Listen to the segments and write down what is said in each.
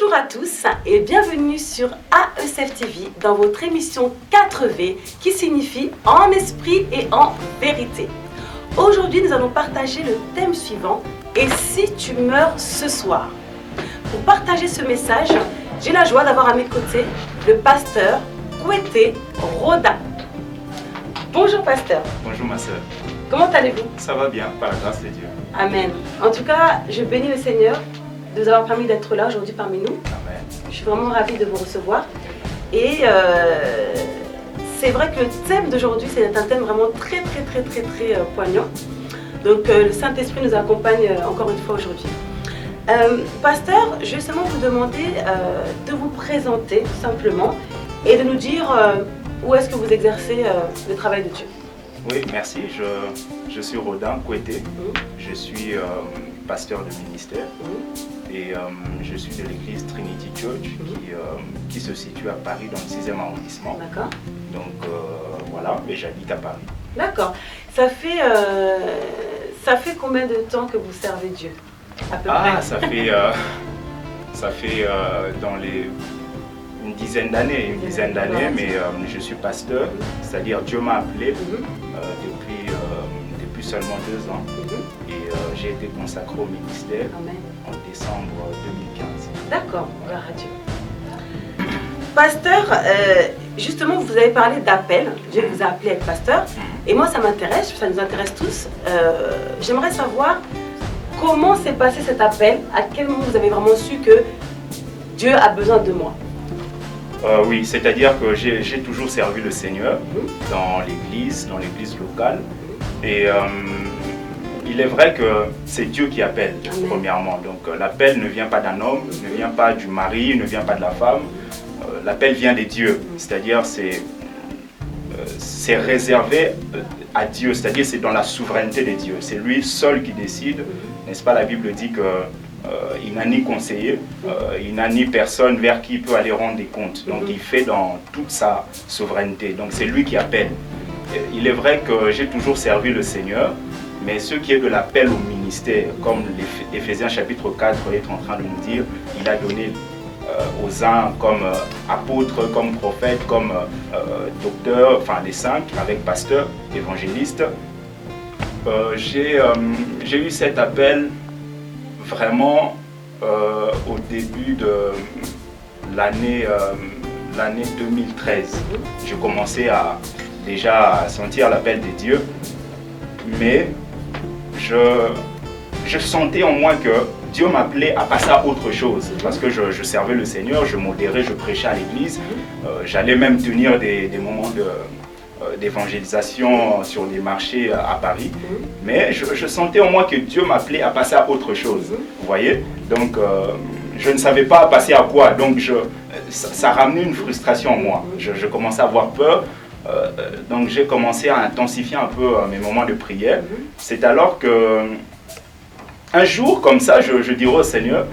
Bonjour à tous et bienvenue sur AECF TV dans votre émission 4V qui signifie en esprit et en vérité. Aujourd'hui, nous allons partager le thème suivant: et si tu meurs ce soir? Pour partager ce message, j'ai la joie d'avoir à mes côtés le pasteur Kouété Roda. Bonjour pasteur. Bonjour ma soeur. Comment allez-vous? Ça va bien, par la grâce de Dieu. Amen. En tout cas, je bénis le Seigneur de nous avoir permis d'être là aujourd'hui parmi nous. Amen. Je suis vraiment ravie de vous recevoir. Et c'est vrai que le thème d'aujourd'hui, c'est un thème vraiment très poignant. Donc le Saint-Esprit nous accompagne encore une fois aujourd'hui. Pasteur, je vais seulement vous demander de vous présenter tout simplement et de nous dire où est-ce que vous exercez le travail de Dieu. Oui, merci. Je suis Rodin Kouété. Je suis pasteur de ministère et je suis de l'église Trinity Church qui se situe à Paris dans le 6e arrondissement. D'accord. Donc voilà, mais j'habite à Paris. D'accord. Ça fait combien de temps que vous servez Dieu à peu près? Ça fait dans une dizaine d'années, mais je suis pasteur, c'est-à-dire Dieu m'a appelé depuis seulement 2 ans et j'ai été consacré au ministère. Amen. En décembre 2015. D'accord, gloire à Dieu. Pasteur, justement vous avez parlé d'appel, Dieu vous a appelé à être pasteur et moi ça m'intéresse, ça nous intéresse tous. J'aimerais savoir comment s'est passé cet appel, à quel moment vous avez vraiment su que Dieu a besoin de moi? Oui, c'est-à-dire que j'ai toujours servi le Seigneur dans l'église locale. Et il est vrai que c'est Dieu qui appelle, premièrement. Donc l'appel ne vient pas d'un homme, ne vient pas du mari, ne vient pas de la femme. L'appel vient des dieux, c'est-à-dire c'est réservé à Dieu, c'est-à-dire c'est dans la souveraineté des dieux. C'est lui seul qui décide, n'est-ce pas? La Bible dit que il n'a ni conseiller, il n'a ni personne vers qui il peut aller rendre des comptes. Donc il fait dans toute sa souveraineté. Donc c'est lui qui appelle. Il est vrai que j'ai toujours servi le Seigneur, mais ce qui est de l'appel au ministère, comme l'Éphésiens chapitre 4 est en train de nous dire, il a donné aux uns comme apôtres, comme prophètes, comme docteurs, enfin les 5, avec pasteur, évangéliste. J'ai eu cet appel vraiment au début de l'année 2013. Je commençais déjà à sentir l'appel de Dieu, mais je sentais en moi que Dieu m'appelait à passer à autre chose, parce que je servais le Seigneur, je modérais, je prêchais à l'église, j'allais même tenir des moments d'évangélisation sur des marchés à Paris, mais je sentais en moi que Dieu m'appelait à passer à autre chose, vous voyez. Donc je ne savais pas passer à quoi, donc ça ramenait une frustration en moi, je commençais à avoir peur. Donc j'ai commencé à intensifier un peu mes moments de prière. C'est alors que un jour comme ça, je dirais au Seigneur,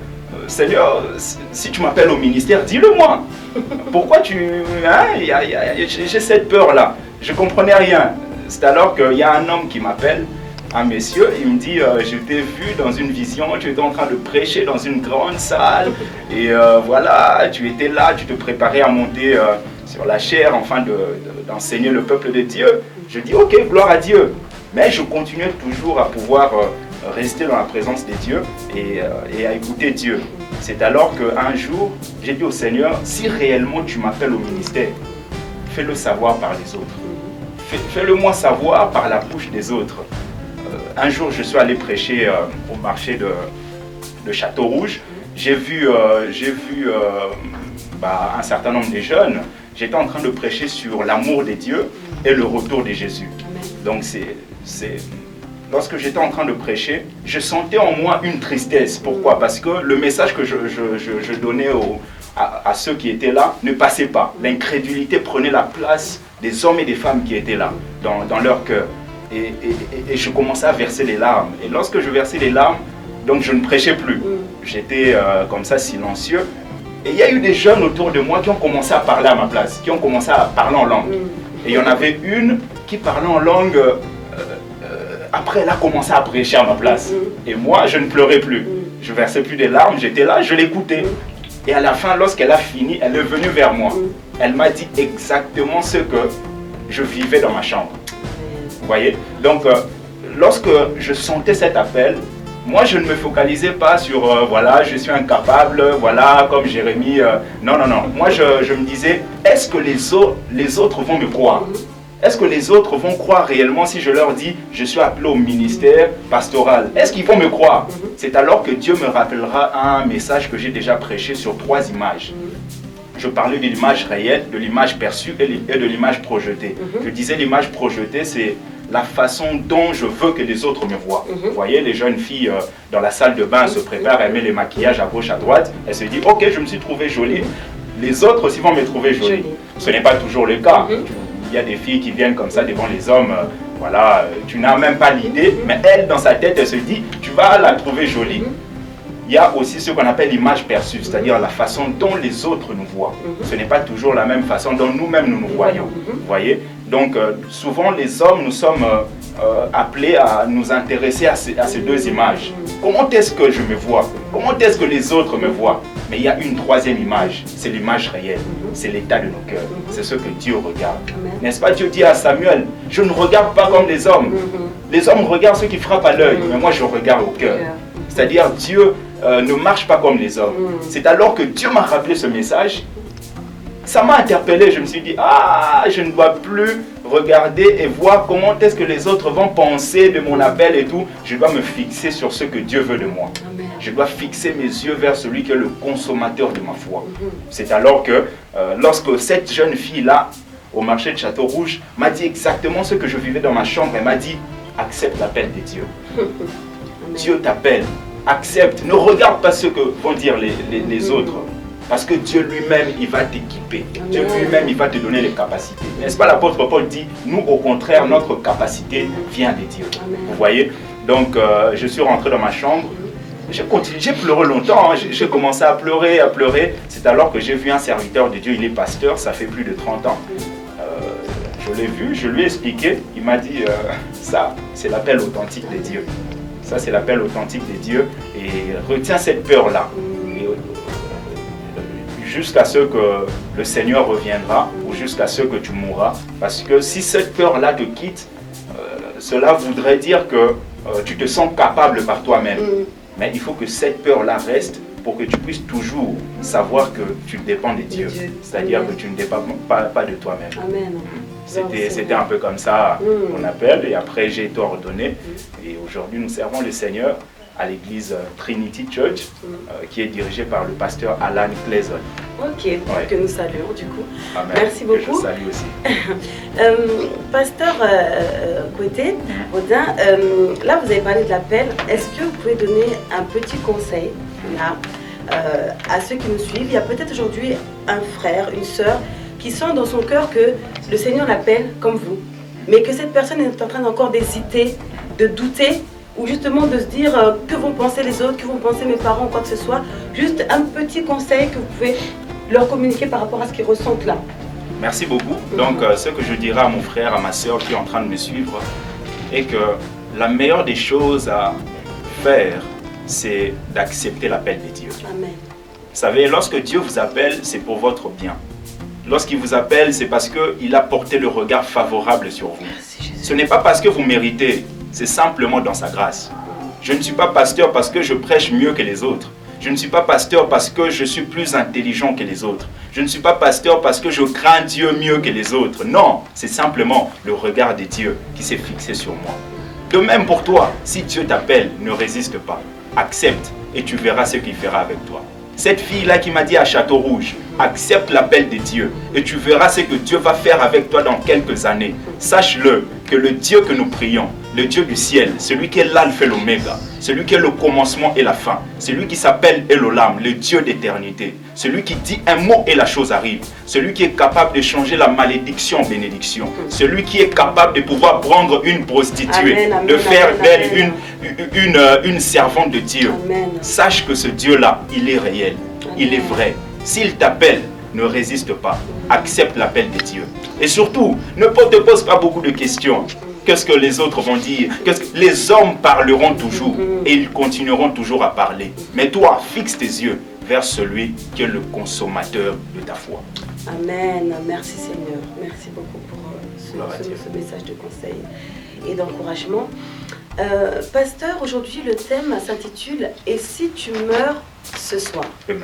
Seigneur, si tu m'appelles au ministère, dis-le moi. Pourquoi j'ai cette peur là? Je comprenais rien. C'est alors qu'il y a un homme qui m'appelle, un monsieur, il me dit, je t'ai vu dans une vision, tu étais en train de prêcher dans une grande salle et voilà, tu étais là, tu te préparais à monter sur la chaire, enfin d'enseigner le peuple de Dieu. Je dis ok, gloire à Dieu. Mais je continuais toujours à pouvoir rester dans la présence de Dieu et à écouter Dieu. C'est alors qu'un jour, j'ai dit au Seigneur, si réellement tu m'appelles au ministère, fais-le savoir par les autres. Fais-le moi savoir par la bouche des autres. Un jour, je suis allé prêcher au marché de Château-Rouge. J'ai vu un certain nombre de jeunes. J'étais en train de prêcher sur l'amour de Dieu et le retour de Jésus. Donc lorsque j'étais en train de prêcher, je sentais en moi une tristesse. Pourquoi? Parce que le message que je donnais à ceux qui étaient là ne passait pas. L'incrédulité prenait la place des hommes et des femmes qui étaient là, dans leur cœur. Et je commençais à verser les larmes. Et lorsque je versais les larmes, donc je ne prêchais plus. J'étais comme ça silencieux. Et il y a eu des jeunes autour de moi qui ont commencé à parler à ma place, qui ont commencé à parler en langue. Et il y en avait une qui parlait en langue, après elle a commencé à prêcher à ma place. Et moi, je ne pleurais plus. Je versais plus des larmes, j'étais là, je l'écoutais. Et à la fin, lorsqu'elle a fini, elle est venue vers moi. Elle m'a dit exactement ce que je vivais dans ma chambre. Vous voyez? Donc, lorsque je sentais cet appel, moi, je ne me focalisais pas sur, voilà, je suis incapable, voilà, comme Jérémie. Non, non, non. Moi, je me disais, est-ce que les autres vont me croire? Est-ce que les autres vont croire réellement si je leur dis, je suis appelé au ministère pastoral? Est-ce qu'ils vont me croire? C'est alors que Dieu me rappellera un message que j'ai déjà prêché sur 3 images. Je parlais de l'image réelle, de l'image perçue et de l'image projetée. Je disais l'image projetée, c'est la façon dont je veux que les autres me voient. Vous voyez, les jeunes filles dans la salle de bain se préparent, elles mettent les maquillages à gauche, à droite. Elles se disent, ok, je me suis trouvée jolie. Les autres aussi vont me trouver jolie. Ce n'est pas toujours le cas. Il y a des filles qui viennent comme ça devant les hommes. Voilà, tu n'as même pas l'idée, mais elle, dans sa tête, elle se dit, tu vas la trouver jolie. Il y a aussi ce qu'on appelle l'image perçue, c'est-à-dire la façon dont les autres nous voient. Ce n'est pas toujours la même façon dont nous-mêmes nous voyons. Vous voyez? Donc, souvent, les hommes, nous sommes appelés à nous intéresser à ces 2 images. Comment est-ce que je me vois? Comment est-ce que les autres me voient? Mais il y a une 3e image, c'est l'image réelle, c'est l'état de nos cœurs, c'est ce que Dieu regarde. N'est-ce pas? Dieu dit à Samuel, je ne regarde pas comme les hommes. Les hommes regardent ce qui frappe à l'œil, mais moi je regarde au cœur. C'est-à-dire Dieu ne marche pas comme les hommes. C'est alors que Dieu m'a rappelé ce message, ça m'a interpellé, je me suis dit, ah, je ne dois plus regarder et voir comment est-ce que les autres vont penser de mon appel et tout. Je dois me fixer sur ce que Dieu veut de moi. Amen. Je dois fixer mes yeux vers celui qui est le consommateur de ma foi. C'est alors que lorsque cette jeune fille-là, au marché de Château-Rouge, m'a dit exactement ce que je vivais dans ma chambre, elle m'a dit, accepte l'appel de Dieu. Dieu t'appelle, accepte, ne regarde pas ce que vont dire les autres. Parce que Dieu lui-même, il va t'équiper. Dieu lui-même, il va te donner les capacités. N'est-ce pas, l'apôtre Paul dit, nous au contraire, notre capacité vient de Dieu. Vous voyez? Donc, je suis rentré dans ma chambre. J'ai pleuré longtemps. Hein. J'ai commencé à pleurer, à pleurer. C'est alors que j'ai vu un serviteur de Dieu, il est pasteur, ça fait plus de 30 ans. Je l'ai vu, je lui ai expliqué. Il m'a dit, ça, c'est l'appel authentique de Dieu. Ça, c'est l'appel authentique de Dieu. Et retiens cette peur-là. Jusqu'à ce que le Seigneur reviendra ou jusqu'à ce que tu mourras. Parce que si cette peur-là te quitte, cela voudrait dire que tu te sens capable par toi-même. Mais il faut que cette peur-là reste pour que tu puisses toujours savoir que tu dépends de Dieu. C'est-à-dire que tu ne dépends pas de toi-même. C'était un peu comme ça mon appel. Et après, j'ai été ordonné. Et aujourd'hui, nous servons le Seigneur à l'église Trinity Church, qui est dirigée par le pasteur Alan Clayson. Ok, que nous saluons du coup. Amen. Merci beaucoup. Je salue aussi. Pasteur Côté, Audin, là vous avez parlé de l'appel. Est-ce que vous pouvez donner un petit conseil là, à ceux qui nous suivent? Il y a peut-être aujourd'hui un frère, une sœur qui sent dans son cœur que le Seigneur l'appelle comme vous, mais que cette personne est en train encore d'hésiter, de douter, ou justement de se dire que vont penser les autres, que vont penser mes parents, quoi que ce soit. Juste un petit conseil que vous pouvez leur communiquer par rapport à ce qu'ils ressentent là. Merci beaucoup. Donc ce que je dirais à mon frère, à ma soeur qui est en train de me suivre, est que la meilleure des choses à faire, c'est d'accepter l'appel de Dieu. Amen. Vous savez, lorsque Dieu vous appelle, c'est pour votre bien. Lorsqu'il vous appelle, c'est parce qu'il a porté le regard favorable sur vous. Merci, Jésus. Ce n'est pas parce que vous méritez, c'est simplement dans sa grâce. Je ne suis pas pasteur parce que je prêche mieux que les autres. Je ne suis pas pasteur parce que je suis plus intelligent que les autres. Je ne suis pas pasteur parce que je crains Dieu mieux que les autres. Non, c'est simplement le regard de Dieu qui s'est fixé sur moi. De même pour toi, si Dieu t'appelle, ne résiste pas. Accepte et tu verras ce qu'il fera avec toi. Cette fille-là qui m'a dit à Château-Rouge, accepte l'appel de Dieu et tu verras ce que Dieu va faire avec toi dans quelques années. Sache-le que le Dieu que nous prions, le Dieu du ciel, celui qui est l'alpha et l'oméga, celui qui est le commencement et la fin, celui qui s'appelle Elolam, le Dieu d'éternité, celui qui dit un mot et la chose arrive, celui qui est capable de changer la malédiction en bénédiction, celui qui est capable de pouvoir prendre une prostituée, Amen, amen, de faire amen, d'elle amen. une servante de Dieu. Amen. Sache que ce Dieu-là, il est réel, il est vrai. S'il t'appelle, ne résiste pas, accepte l'appel de Dieu. Et surtout, ne te pose pas beaucoup de questions. Qu'est-ce que les autres vont dire? Les hommes parleront toujours et ils continueront toujours à parler. Mais toi, fixe tes yeux vers celui qui est le consommateur de ta foi. Amen. Merci Seigneur. Merci beaucoup pour ce message de conseil et d'encouragement. Pasteur, aujourd'hui le thème s'intitule « Et si tu meurs ce soir ?» Amen.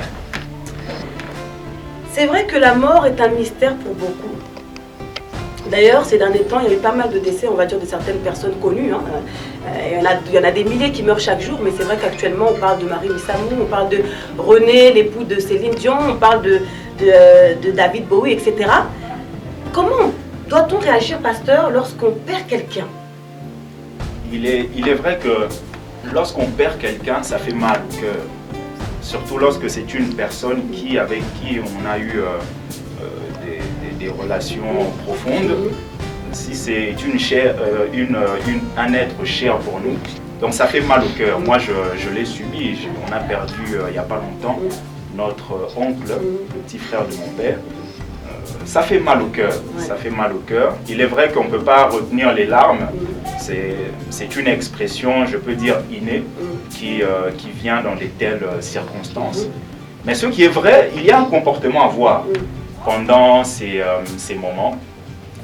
C'est vrai que la mort est un mystère pour beaucoup. D'ailleurs, ces derniers temps, il y avait pas mal de décès, on va dire, de certaines personnes connues. Hein. Il y en a des milliers qui meurent chaque jour, mais c'est vrai qu'actuellement, on parle de Marie Missamou, on parle de René, l'époux de Céline Dion, on parle de David Bowie, etc. Comment doit-on réagir, pasteur, lorsqu'on perd quelqu'un? Il est vrai que lorsqu'on perd quelqu'un, ça fait mal au cœur. Surtout lorsque c'est une personne avec qui on a eu des relations profondes, si c'est un être cher pour nous. Donc ça fait mal au cœur. Moi, je l'ai subi. On a perdu, il n'y a pas longtemps, notre oncle, le petit frère de mon père. Ça fait mal au cœur. Ça fait mal au cœur. Il est vrai qu'on ne peut pas retenir les larmes. C'est une expression, je peux dire, innée, qui vient dans de telles circonstances. Mais ce qui est vrai, il y a un comportement à avoir pendant ces moments.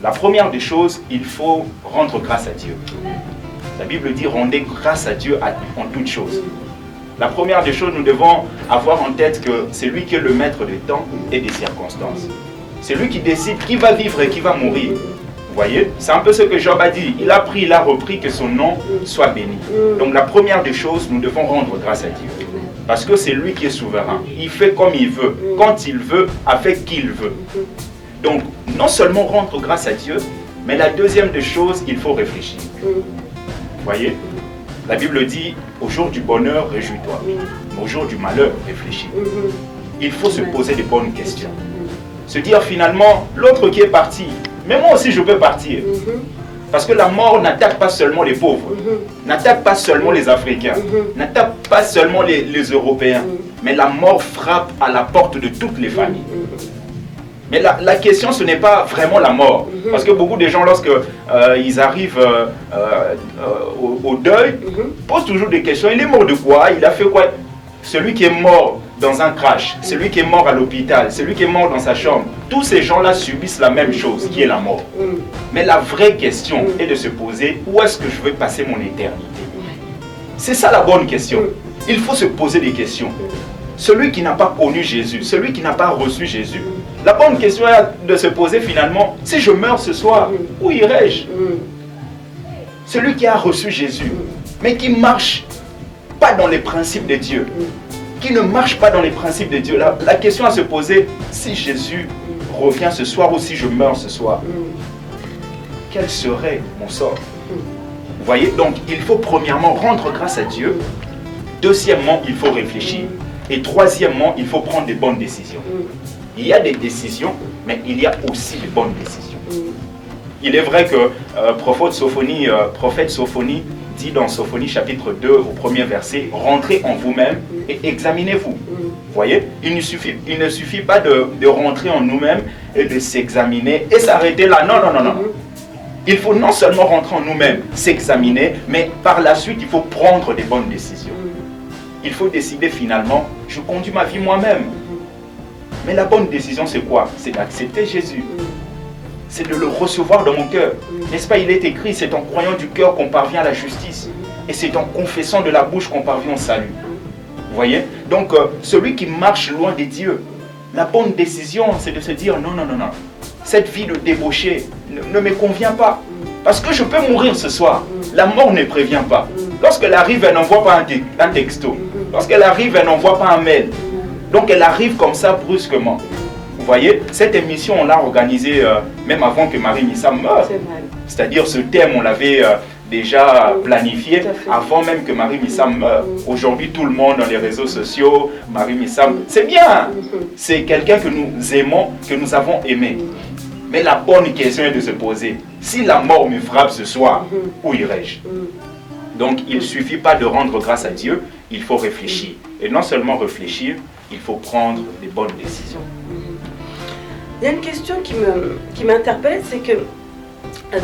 La première des choses, il faut rendre grâce à Dieu. La Bible dit « rendez grâce à Dieu en toutes choses ». La première des choses, nous devons avoir en tête que c'est lui qui est le maître des temps et des circonstances. C'est lui qui décide qui va vivre et qui va mourir. Vous voyez, c'est un peu ce que Job a dit. Il a pris, il a repris, que son nom soit béni. Donc la première des choses, nous devons rendre grâce à Dieu. Parce que c'est lui qui est souverain. Il fait comme il veut, quand il veut, avec qui il veut. Donc, non seulement rendre grâce à Dieu, mais la deuxième des choses, il faut réfléchir. Vous voyez, la Bible dit, au jour du bonheur, réjouis-toi. Mais au jour du malheur, réfléchis. Il faut se poser des bonnes questions. Se dire finalement, l'autre qui est parti, mais moi aussi je peux partir. Parce que la mort n'attaque pas seulement les pauvres, n'attaque pas seulement les Africains, n'attaque pas seulement les Européens, mais la mort frappe à la porte de toutes les familles. Mais la question, ce n'est pas vraiment la mort. Parce que beaucoup de gens, lorsque ils arrivent au deuil, posent toujours des questions. Il est mort de quoi? Il a fait quoi? Celui qui est mort dans un crash, celui qui est mort à l'hôpital, celui qui est mort dans sa chambre, tous ces gens-là subissent la même chose, qui est la mort. Mais la vraie question est de se poser, où est-ce que je vais passer mon éternité? C'est ça la bonne question. Il faut se poser des questions. Celui qui n'a pas connu Jésus, celui qui n'a pas reçu Jésus, la bonne question est de se poser finalement, si je meurs ce soir, où irai-je? Celui qui a reçu Jésus, mais qui marche pas dans les principes de Dieu, qui ne marche pas dans les principes de Dieu. La question à se poser, si Jésus revient ce soir ou si je meurs ce soir, quel serait mon sort? Vous voyez, donc il faut premièrement rendre grâce à Dieu, deuxièmement, il faut réfléchir, et troisièmement, il faut prendre des bonnes décisions. Il y a des décisions, mais il y a aussi des bonnes décisions. Il est vrai que prophète Sophonie dit dans Sophonie chapitre 2 au premier verset, rentrez en vous-même et examinez-vous. Vous voyez, il ne suffit pas de rentrer en nous-mêmes et de s'examiner et s'arrêter là. Non, non, non, non. Il faut non seulement rentrer en nous-mêmes, s'examiner, mais par la suite, il faut prendre des bonnes décisions. Il faut décider finalement, je conduis ma vie moi-même. Mais la bonne décision, c'est quoi? C'est d'accepter Jésus. C'est de le recevoir dans mon cœur. N'est-ce pas, il est écrit, c'est en croyant du cœur qu'on parvient à la justice. Et c'est en confessant de la bouche qu'on parvient au salut. Vous voyez? Donc, celui qui marche loin des dieux, la bonne décision, c'est de se dire, non, non, non, non. Cette vie de débauché ne me convient pas. Parce que je peux mourir ce soir. La mort ne prévient pas. Lorsqu'elle arrive, elle n'envoie pas un texto. Lorsqu'elle arrive, elle n'envoie pas un mail. Donc, elle arrive comme ça brusquement. Vous voyez, cette émission, on l'a organisée même avant que Marie Missamou meure. C'est-à-dire, ce thème, on l'avait déjà planifié avant même que Marie Missamou meure. Aujourd'hui, tout le monde dans les réseaux sociaux, Marie Missamou, c'est bien. C'est quelqu'un que nous aimons, que nous avons aimé. Mais la bonne question est de se poser, si la mort me frappe ce soir, où irai-je? Donc, il ne suffit pas de rendre grâce à Dieu, il faut réfléchir. Et non seulement réfléchir, il faut prendre des bonnes décisions. Il y a une question qui m'interpelle, c'est que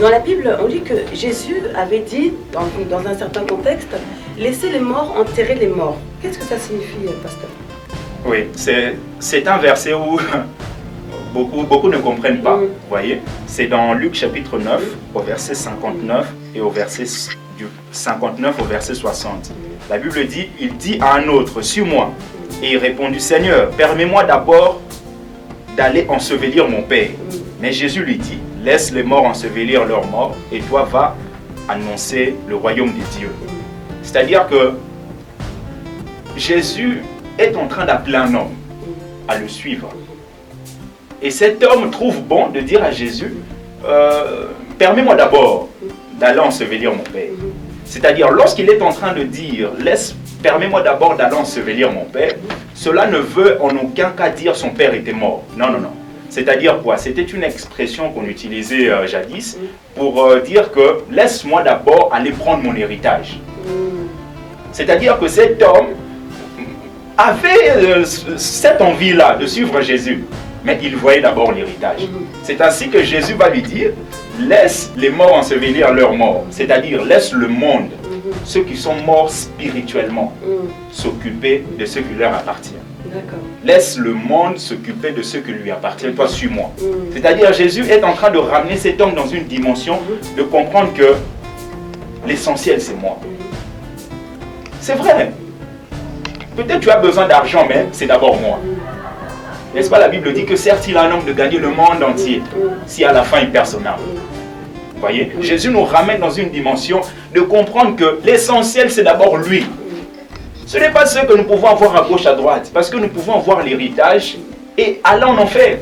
dans la Bible, on dit que Jésus avait dit, dans un certain contexte, laissez les morts enterrer les morts. Qu'est-ce que ça signifie, pasteur? Oui, c'est un verset où beaucoup ne comprennent pas. Vous voyez, c'est dans Luc chapitre 9, au verset 59 et au verset du 59 au verset 60. La Bible dit, il dit à un autre, suis-moi. Et il répondit, Seigneur, permets-moi d'abord d'aller ensevelir mon père. Mais Jésus lui dit, laisse les morts ensevelir leurs morts et toi va annoncer le royaume des dieux. C'est-à-dire que Jésus est en train d'appeler un homme à le suivre. Et cet homme trouve bon de dire à Jésus, permets-moi d'abord d'aller ensevelir mon père. C'est-à-dire, lorsqu'il est en train de dire, permets-moi d'abord d'aller ensevelir mon père, cela ne veut en aucun cas dire son père était mort. Non, non, non. C'est-à-dire quoi? C'était une expression qu'on utilisait jadis pour dire que laisse-moi d'abord aller prendre mon héritage. C'est-à-dire que cet homme avait cette envie-là de suivre Jésus, mais il voyait d'abord l'héritage. C'est ainsi que Jésus va lui dire, laisse les morts ensevelir leurs morts, c'est-à-dire laisse le monde, ceux qui sont morts spirituellement, s'occuper de ce qui leur appartient. Laisse le monde s'occuper de ce qui lui appartient, toi suis-moi. C'est-à-dire Jésus est en train de ramener cet homme dans une dimension de comprendre que l'essentiel c'est moi. C'est vrai. Peut-être tu as besoin d'argent, mais c'est d'abord moi. N'est-ce pas, la Bible dit que certes il a un homme de gagner le monde entier, si à la fin il perd son âme. Vous voyez, Jésus nous ramène dans une dimension de comprendre que l'essentiel c'est d'abord lui. Ce n'est pas ce que nous pouvons avoir à gauche, à droite, parce que nous pouvons avoir l'héritage et aller en enfer.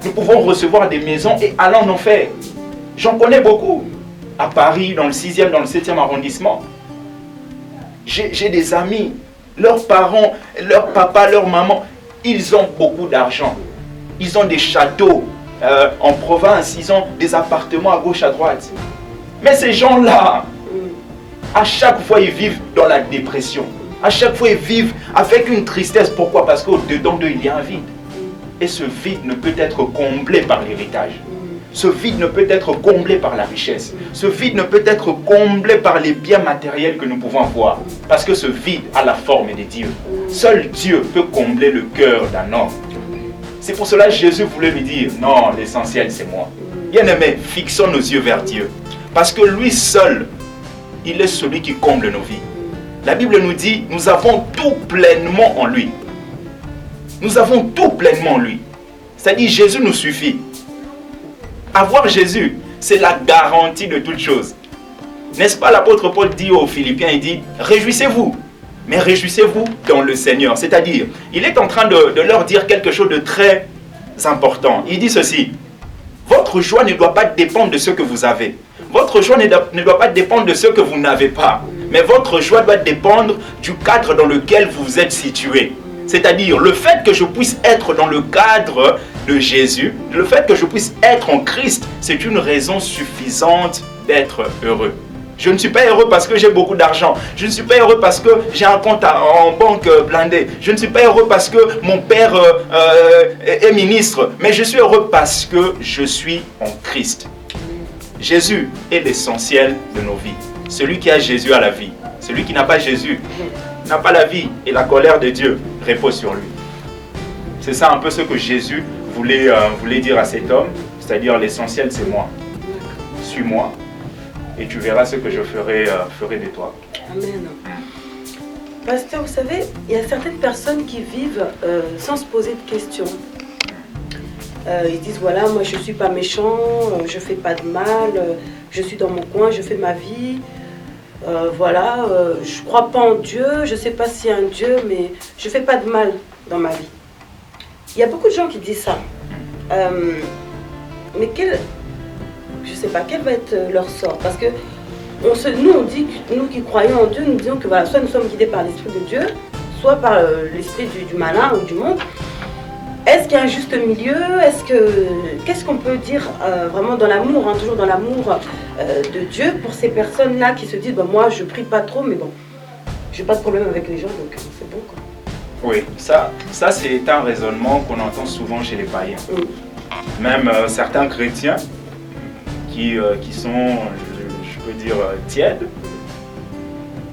Nous pouvons recevoir des maisons et aller en enfer. J'en connais beaucoup. À Paris, dans le 6e, dans le 7e arrondissement. J'ai des amis, leurs parents, leur papa, leur maman, ils ont beaucoup d'argent. Ils ont des châteaux en province, ils ont des appartements à gauche, à droite. Mais ces gens-là, à chaque fois, ils vivent dans la dépression. À chaque fois, ils vivent avec une tristesse. Pourquoi? Parce qu'au-dedans d'eux, il y a un vide. Et ce vide ne peut être comblé par l'héritage. Ce vide ne peut être comblé par la richesse. Ce vide ne peut être comblé par les biens matériels que nous pouvons avoir. Parce que ce vide a la forme de Dieu. Seul Dieu peut combler le cœur d'un homme. C'est pour cela que Jésus voulait lui dire, non, l'essentiel c'est moi. Bien-aimés, fixons nos yeux vers Dieu. Parce que lui seul, il est celui qui comble nos vies. La Bible nous dit, nous avons tout pleinement en lui. Nous avons tout pleinement en lui. C'est-à-dire, Jésus nous suffit. Avoir Jésus, c'est la garantie de toute chose. N'est-ce pas, l'apôtre Paul dit aux Philippiens, il dit, réjouissez-vous, mais réjouissez-vous dans le Seigneur. C'est-à-dire, il est en train de leur dire quelque chose de très important. Il dit ceci, votre joie ne doit pas dépendre de ce que vous avez. Votre joie ne doit pas dépendre de ce que vous n'avez pas. Mais votre joie doit dépendre du cadre dans lequel vous êtes situé. C'est-à-dire, le fait que je puisse être dans le cadre de Jésus, le fait que je puisse être en Christ, c'est une raison suffisante d'être heureux. Je ne suis pas heureux parce que j'ai beaucoup d'argent. Je ne suis pas heureux parce que j'ai un compte en banque blindé. Je ne suis pas heureux parce que mon père est ministre. Mais je suis heureux parce que je suis en Christ. Jésus est l'essentiel de nos vies. Celui qui a Jésus a la vie. Celui qui n'a pas Jésus n'a pas la vie. Et la colère de Dieu repose sur lui. C'est ça un peu ce que Jésus voulait dire à cet homme. C'est-à-dire l'essentiel c'est moi. Suis-moi. Et tu verras ce que je ferai de toi. Amen. Pasteur, vous savez, il y a certaines personnes qui vivent sans se poser de questions. Ils disent, voilà, moi je ne suis pas méchant, je ne fais pas de mal, je suis dans mon coin, je fais ma vie. Voilà, je ne crois pas en Dieu, je ne sais pas s'il y a un Dieu, mais je ne fais pas de mal dans ma vie. Il y a beaucoup de gens qui disent ça. Mais je ne sais pas, quel va être leur sort? Parce que nous, on dit, nous qui croyons en Dieu, nous disons que voilà, soit nous sommes guidés par l'Esprit de Dieu, soit par l'Esprit du malin ou du monde. Est-ce qu'il y a un juste milieu? Qu'est-ce qu'on peut dire vraiment dans l'amour, toujours dans l'amour de Dieu pour ces personnes-là qui se disent, bah, moi je prie pas trop, mais bon, j'ai pas de problème avec les gens, donc c'est bon quoi. Oui, ça c'est un raisonnement qu'on entend souvent chez les païens. Même certains chrétiens qui sont, je peux dire, tièdes,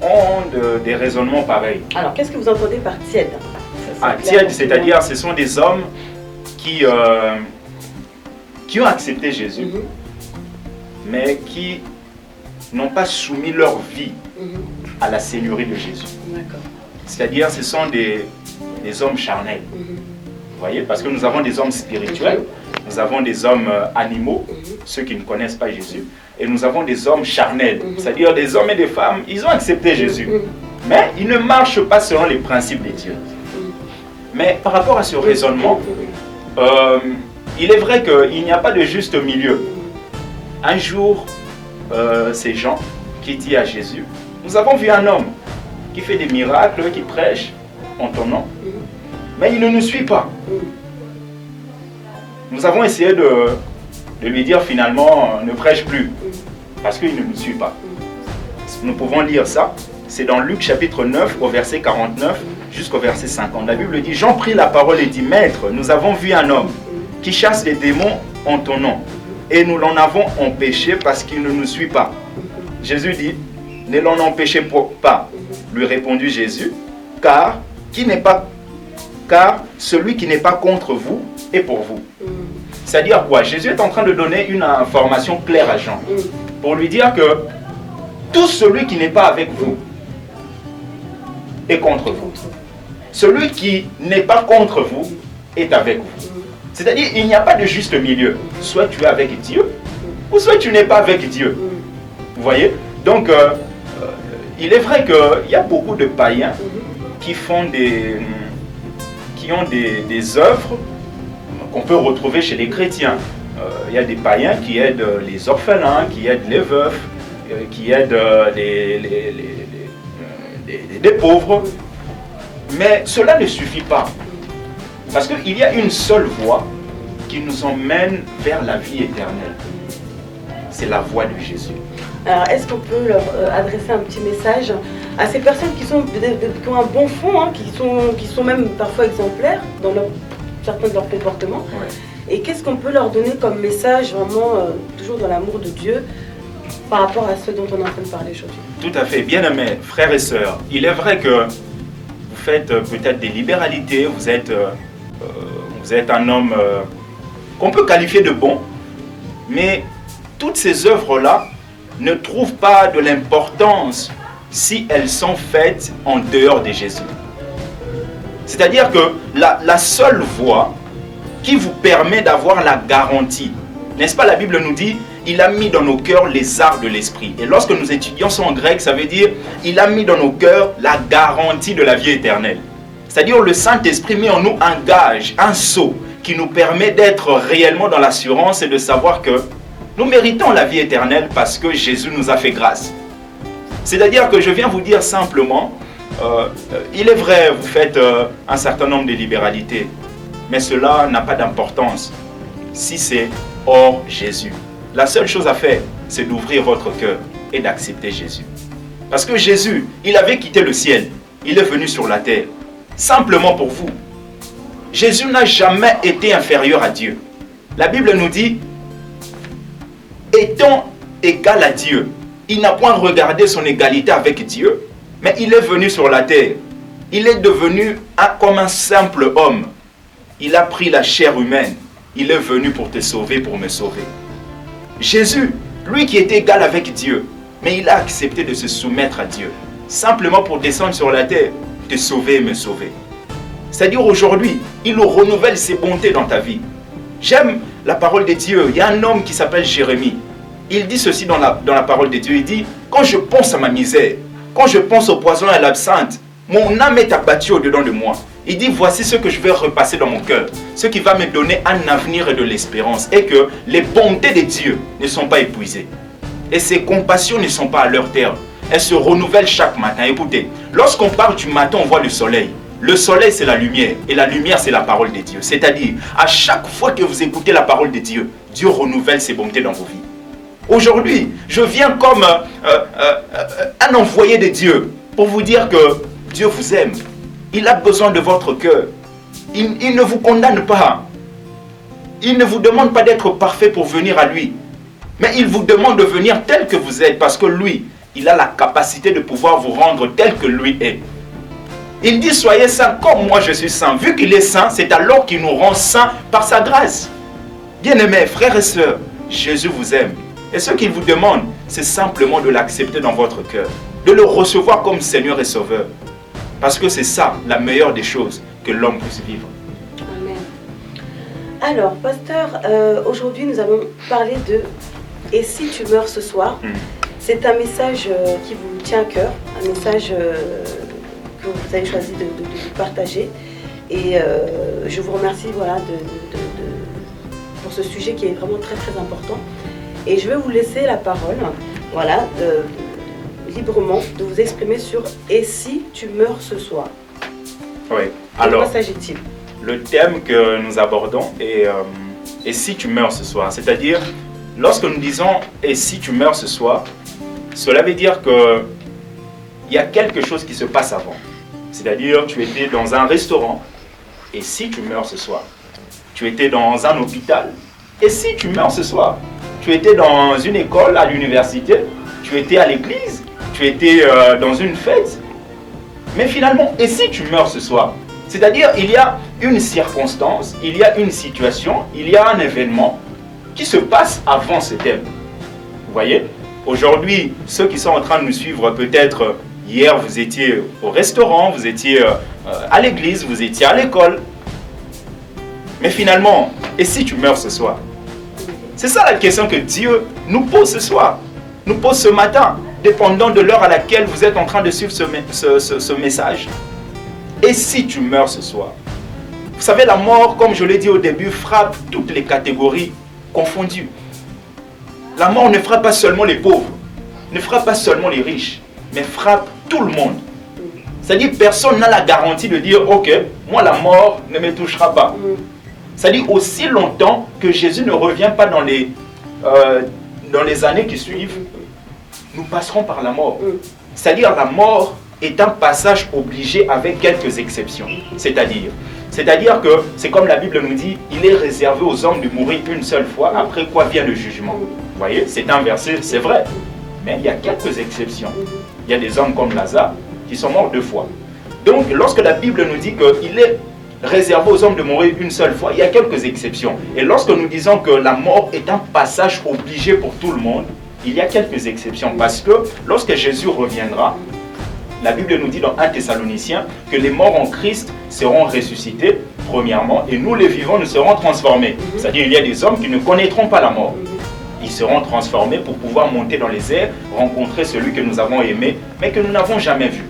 ont des raisonnements pareils. Alors, qu'est-ce que vous entendez par tiède? tièdes, c'est-à-dire ce sont des hommes qui ont accepté Jésus, mais qui n'ont pas soumis leur vie à la seigneurie de Jésus. C'est-à-dire ce sont des hommes charnels. Vous voyez, parce que nous avons des hommes spirituels, nous avons des hommes animaux, ceux qui ne connaissent pas Jésus, et nous avons des hommes charnels, c'est-à-dire des hommes et des femmes, ils ont accepté Jésus, mais ils ne marchent pas selon les principes de Dieu. Mais par rapport à ce raisonnement, il est vrai qu'il n'y a pas de juste milieu. Un jour, ces gens qui disent à Jésus, nous avons vu un homme qui fait des miracles, qui prêche en ton nom, mais il ne nous suit pas. Nous avons essayé de lui dire finalement, ne prêche plus, parce qu'il ne nous suit pas. Nous pouvons lire ça, c'est dans Luc chapitre 9 au verset 49 jusqu'au verset 50. La Bible dit, Jean prit la parole et dit, Maître, nous avons vu un homme qui chasse les démons en ton nom, et nous l'en avons empêché parce qu'il ne nous suit pas. Jésus dit, ne l'en empêchez pas, lui répondit Jésus, car celui qui n'est pas contre vous est pour vous. C'est-à-dire quoi? Jésus est en train de donner une information claire à Jean, pour lui dire que tout celui qui n'est pas avec vous est contre vous. Celui qui n'est pas contre vous est avec vous. C'est-à-dire il n'y a pas de juste milieu. Soit tu es avec Dieu, ou soit tu n'es pas avec Dieu. Vous voyez? Donc, il est vrai qu'il y a beaucoup de païens qui ont des œuvres qu'on peut retrouver chez les chrétiens. Il y a des païens qui aident les orphelins, qui aident les veufs, qui aident les pauvres. Mais cela ne suffit pas. Parce qu'il y a une seule voie qui nous emmène vers la vie éternelle. C'est la voie de Jésus. Alors, est-ce qu'on peut leur adresser un petit message à ces personnes qui ont un bon fond, hein, qui sont même parfois exemplaires dans certains de leurs comportements? Et qu'est-ce qu'on peut leur donner comme message, vraiment, toujours dans l'amour de Dieu, par rapport à ce dont on est en train de parler aujourd'hui? Tout à fait. Bien-aimés, frères et sœurs, il est vrai que vous faites peut-être des libéralités, vous êtes un homme qu'on peut qualifier de bon, mais toutes ces œuvres-là ne trouvent pas de l'importance si elles sont faites en dehors de Jésus. C'est-à-dire que la seule voie qui vous permet d'avoir la garantie, n'est-ce pas, la Bible nous dit, il a mis dans nos cœurs les arts de l'esprit. Et lorsque nous étudions ça en grec, ça veut dire, il a mis dans nos cœurs la garantie de la vie éternelle. C'est-à-dire le Saint-Esprit met en nous un gage, un sceau, qui nous permet d'être réellement dans l'assurance et de savoir que nous méritons la vie éternelle parce que Jésus nous a fait grâce. C'est-à-dire que je viens vous dire simplement, il est vrai, vous faites un certain nombre de libéralités, mais cela n'a pas d'importance si c'est hors Jésus. La seule chose à faire, c'est d'ouvrir votre cœur et d'accepter Jésus. Parce que Jésus, il avait quitté le ciel, il est venu sur la terre, simplement pour vous. Jésus n'a jamais été inférieur à Dieu. La Bible nous dit, étant égal à Dieu, il n'a point regardé son égalité avec Dieu, mais il est venu sur la terre. Il est devenu comme un simple homme. Il a pris la chair humaine. Il est venu pour te sauver, pour me sauver. Jésus, lui qui était égal avec Dieu, mais il a accepté de se soumettre à Dieu, simplement pour descendre sur la terre, te sauver et me sauver. C'est-à-dire aujourd'hui, il renouvelle ses bontés dans ta vie. J'aime la parole de Dieu. Il y a un homme qui s'appelle Jérémie. Il dit ceci dans la parole de Dieu. Il dit, quand je pense à ma misère, quand je pense au poison et à l'absinthe, mon âme est abattue au-dedans de moi. Il dit, voici ce que je vais repasser dans mon cœur. Ce qui va me donner un avenir et de l'espérance. Et que les bontés de Dieu ne sont pas épuisées. Et ses compassions ne sont pas à leur terme. Elles se renouvellent chaque matin. Écoutez, lorsqu'on part du matin, on voit le soleil. Le soleil, c'est la lumière. Et la lumière, c'est la parole de Dieu. C'est-à-dire, à chaque fois que vous écoutez la parole de Dieu, Dieu renouvelle ses bontés dans vos vies. Aujourd'hui, je viens comme un envoyé de Dieu pour vous dire que Dieu vous aime. Il a besoin de votre cœur. Il ne vous condamne pas. Il ne vous demande pas d'être parfait pour venir à lui. Mais il vous demande de venir tel que vous êtes parce que lui, il a la capacité de pouvoir vous rendre tel que lui est. Il dit soyez saints comme moi je suis saint. Vu qu'il est saint, c'est alors qu'il nous rend saints par sa grâce. Bien-aimés, frères et sœurs, Jésus vous aime. Et ce qu'il vous demande, c'est simplement de l'accepter dans votre cœur, de le recevoir comme Seigneur et Sauveur. Parce que c'est ça, la meilleure des choses que l'homme puisse vivre. Amen. Alors, pasteur, aujourd'hui nous allons parler de « Et si tu meurs ce soir ?» C'est un message qui vous tient à cœur, un message que vous avez choisi de partager. Et je vous remercie voilà, pour ce sujet qui est vraiment très très important. Et je vais vous laisser la parole, voilà, librement, de vous exprimer sur « Et si tu meurs ce soir ?» Oui, alors, de quoi s'agit-il? Le thème que nous abordons est « Et si tu meurs ce soir ?» C'est-à-dire, lorsque nous disons « Et si tu meurs ce soir ?» cela veut dire qu'il y a quelque chose qui se passe avant. C'est-à-dire, tu étais dans un restaurant, et si tu meurs ce soir? Tu étais dans un hôpital, et si tu meurs ce soir? Tu étais dans une école, à l'université, tu étais à l'église, tu étais dans une fête. Mais finalement, et si tu meurs ce soir? C'est-à-dire, il y a une circonstance, il y a une situation, il y a un événement qui se passe avant ce thème. Vous voyez? Aujourd'hui, ceux qui sont en train de nous suivre, peut-être hier vous étiez au restaurant, vous étiez à l'église, vous étiez à l'école. Mais finalement, et si tu meurs ce soir? C'est ça la question que Dieu nous pose ce soir, nous pose ce matin, dépendant de l'heure à laquelle vous êtes en train de suivre ce message. Et si tu meurs ce soir? Vous savez, la mort, comme je l'ai dit au début, frappe toutes les catégories confondues. La mort ne frappe pas seulement les pauvres, ne frappe pas seulement les riches, mais frappe tout le monde. C'est-à-dire que personne n'a la garantie de dire « Ok, moi la mort ne me touchera pas ». C'est-à-dire aussi longtemps que Jésus ne revient pas dans les années qui suivent, nous passerons par la mort. C'est-à-dire la mort est un passage obligé avec quelques exceptions. C'est-à-dire que c'est comme la Bible nous dit, il est réservé aux hommes de mourir une seule fois, après quoi vient le jugement. Vous voyez, c'est un verset, c'est vrai. Mais il y a quelques exceptions. Il y a des hommes comme Lazare qui sont morts 2 fois. Donc, lorsque la Bible nous dit qu'il est réservé aux hommes de mourir une seule fois, il y a quelques exceptions. Et lorsque nous disons que la mort est un passage obligé pour tout le monde, il y a quelques exceptions. Parce que lorsque Jésus reviendra, la Bible nous dit dans 1 Thessaloniciens que les morts en Christ seront ressuscités, premièrement, et nous les vivants nous serons transformés. C'est-à-dire il y a des hommes qui ne connaîtront pas la mort. Ils seront transformés pour pouvoir monter dans les airs, rencontrer celui que nous avons aimé, mais que nous n'avons jamais vu.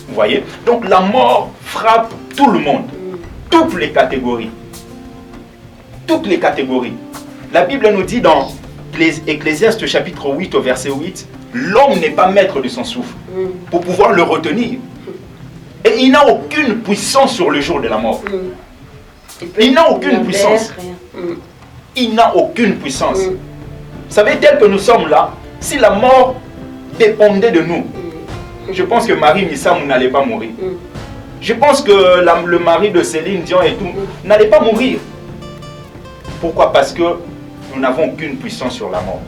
Vous voyez? Donc la mort frappe tout le monde, toutes les catégories. Toutes les catégories. La Bible nous dit dans Ecclésiaste chapitre 8 au verset 8, l'homme n'est pas maître de son souffle pour pouvoir le retenir. Et il n'a aucune puissance sur le jour de la mort. Il n'a aucune puissance. Il n'a aucune puissance. Vous savez, tel que nous sommes là, si la mort dépendait de nous, je pense que Marie Missam n'allait pas mourir. Je pense que le mari de Céline Dion et tout n'allait pas mourir. Pourquoi? Parce que nous n'avons aucune puissance sur la mort.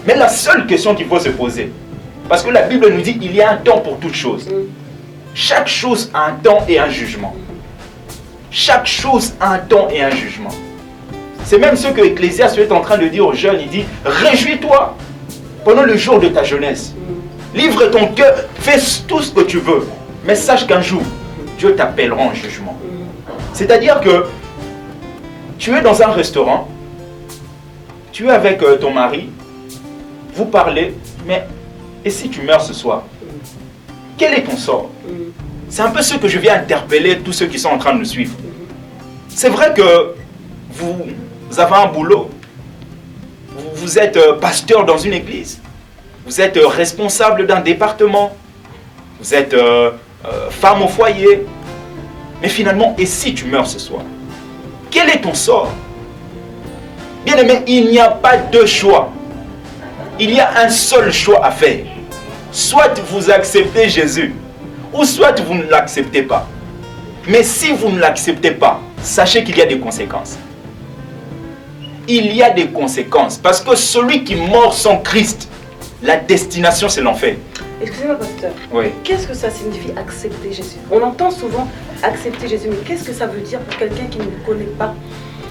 Mais la seule question qu'il faut se poser, parce que la Bible nous dit qu'il y a un temps pour toute chose. Chaque chose a un temps et un jugement. Chaque chose a un temps et un jugement. C'est même ce que Ecclésiaste est en train de dire aux jeunes. Il dit, réjouis-toi pendant le jour de ta jeunesse. Livre ton cœur, fais tout ce que tu veux. Mais sache qu'un jour, Dieu t'appellera en jugement. C'est-à-dire que tu es dans un restaurant, tu es avec ton mari, vous parlez, mais et si tu meurs ce soir? Quel est ton sort? C'est un peu ce que je viens interpeller tous ceux qui sont en train de nous suivre. C'est vrai que vous avez un boulot, vous êtes pasteur dans une église, vous êtes responsable d'un département, vous êtes femme au foyer, mais finalement, et si tu meurs ce soir? Quel est ton sort? Bien aimé, il n'y a pas deux choix. Il y a un seul choix à faire. Soit vous acceptez Jésus, ou soit vous ne l'acceptez pas. Mais si vous ne l'acceptez pas, sachez qu'il y a des conséquences. Il y a des conséquences. Parce que celui qui meurt sans Christ, la destination c'est l'enfer. Excusez-moi, pasteur. Oui. Qu'est-ce que ça signifie accepter Jésus? On entend souvent accepter Jésus, mais qu'est-ce que ça veut dire pour quelqu'un qui ne le connaît pas?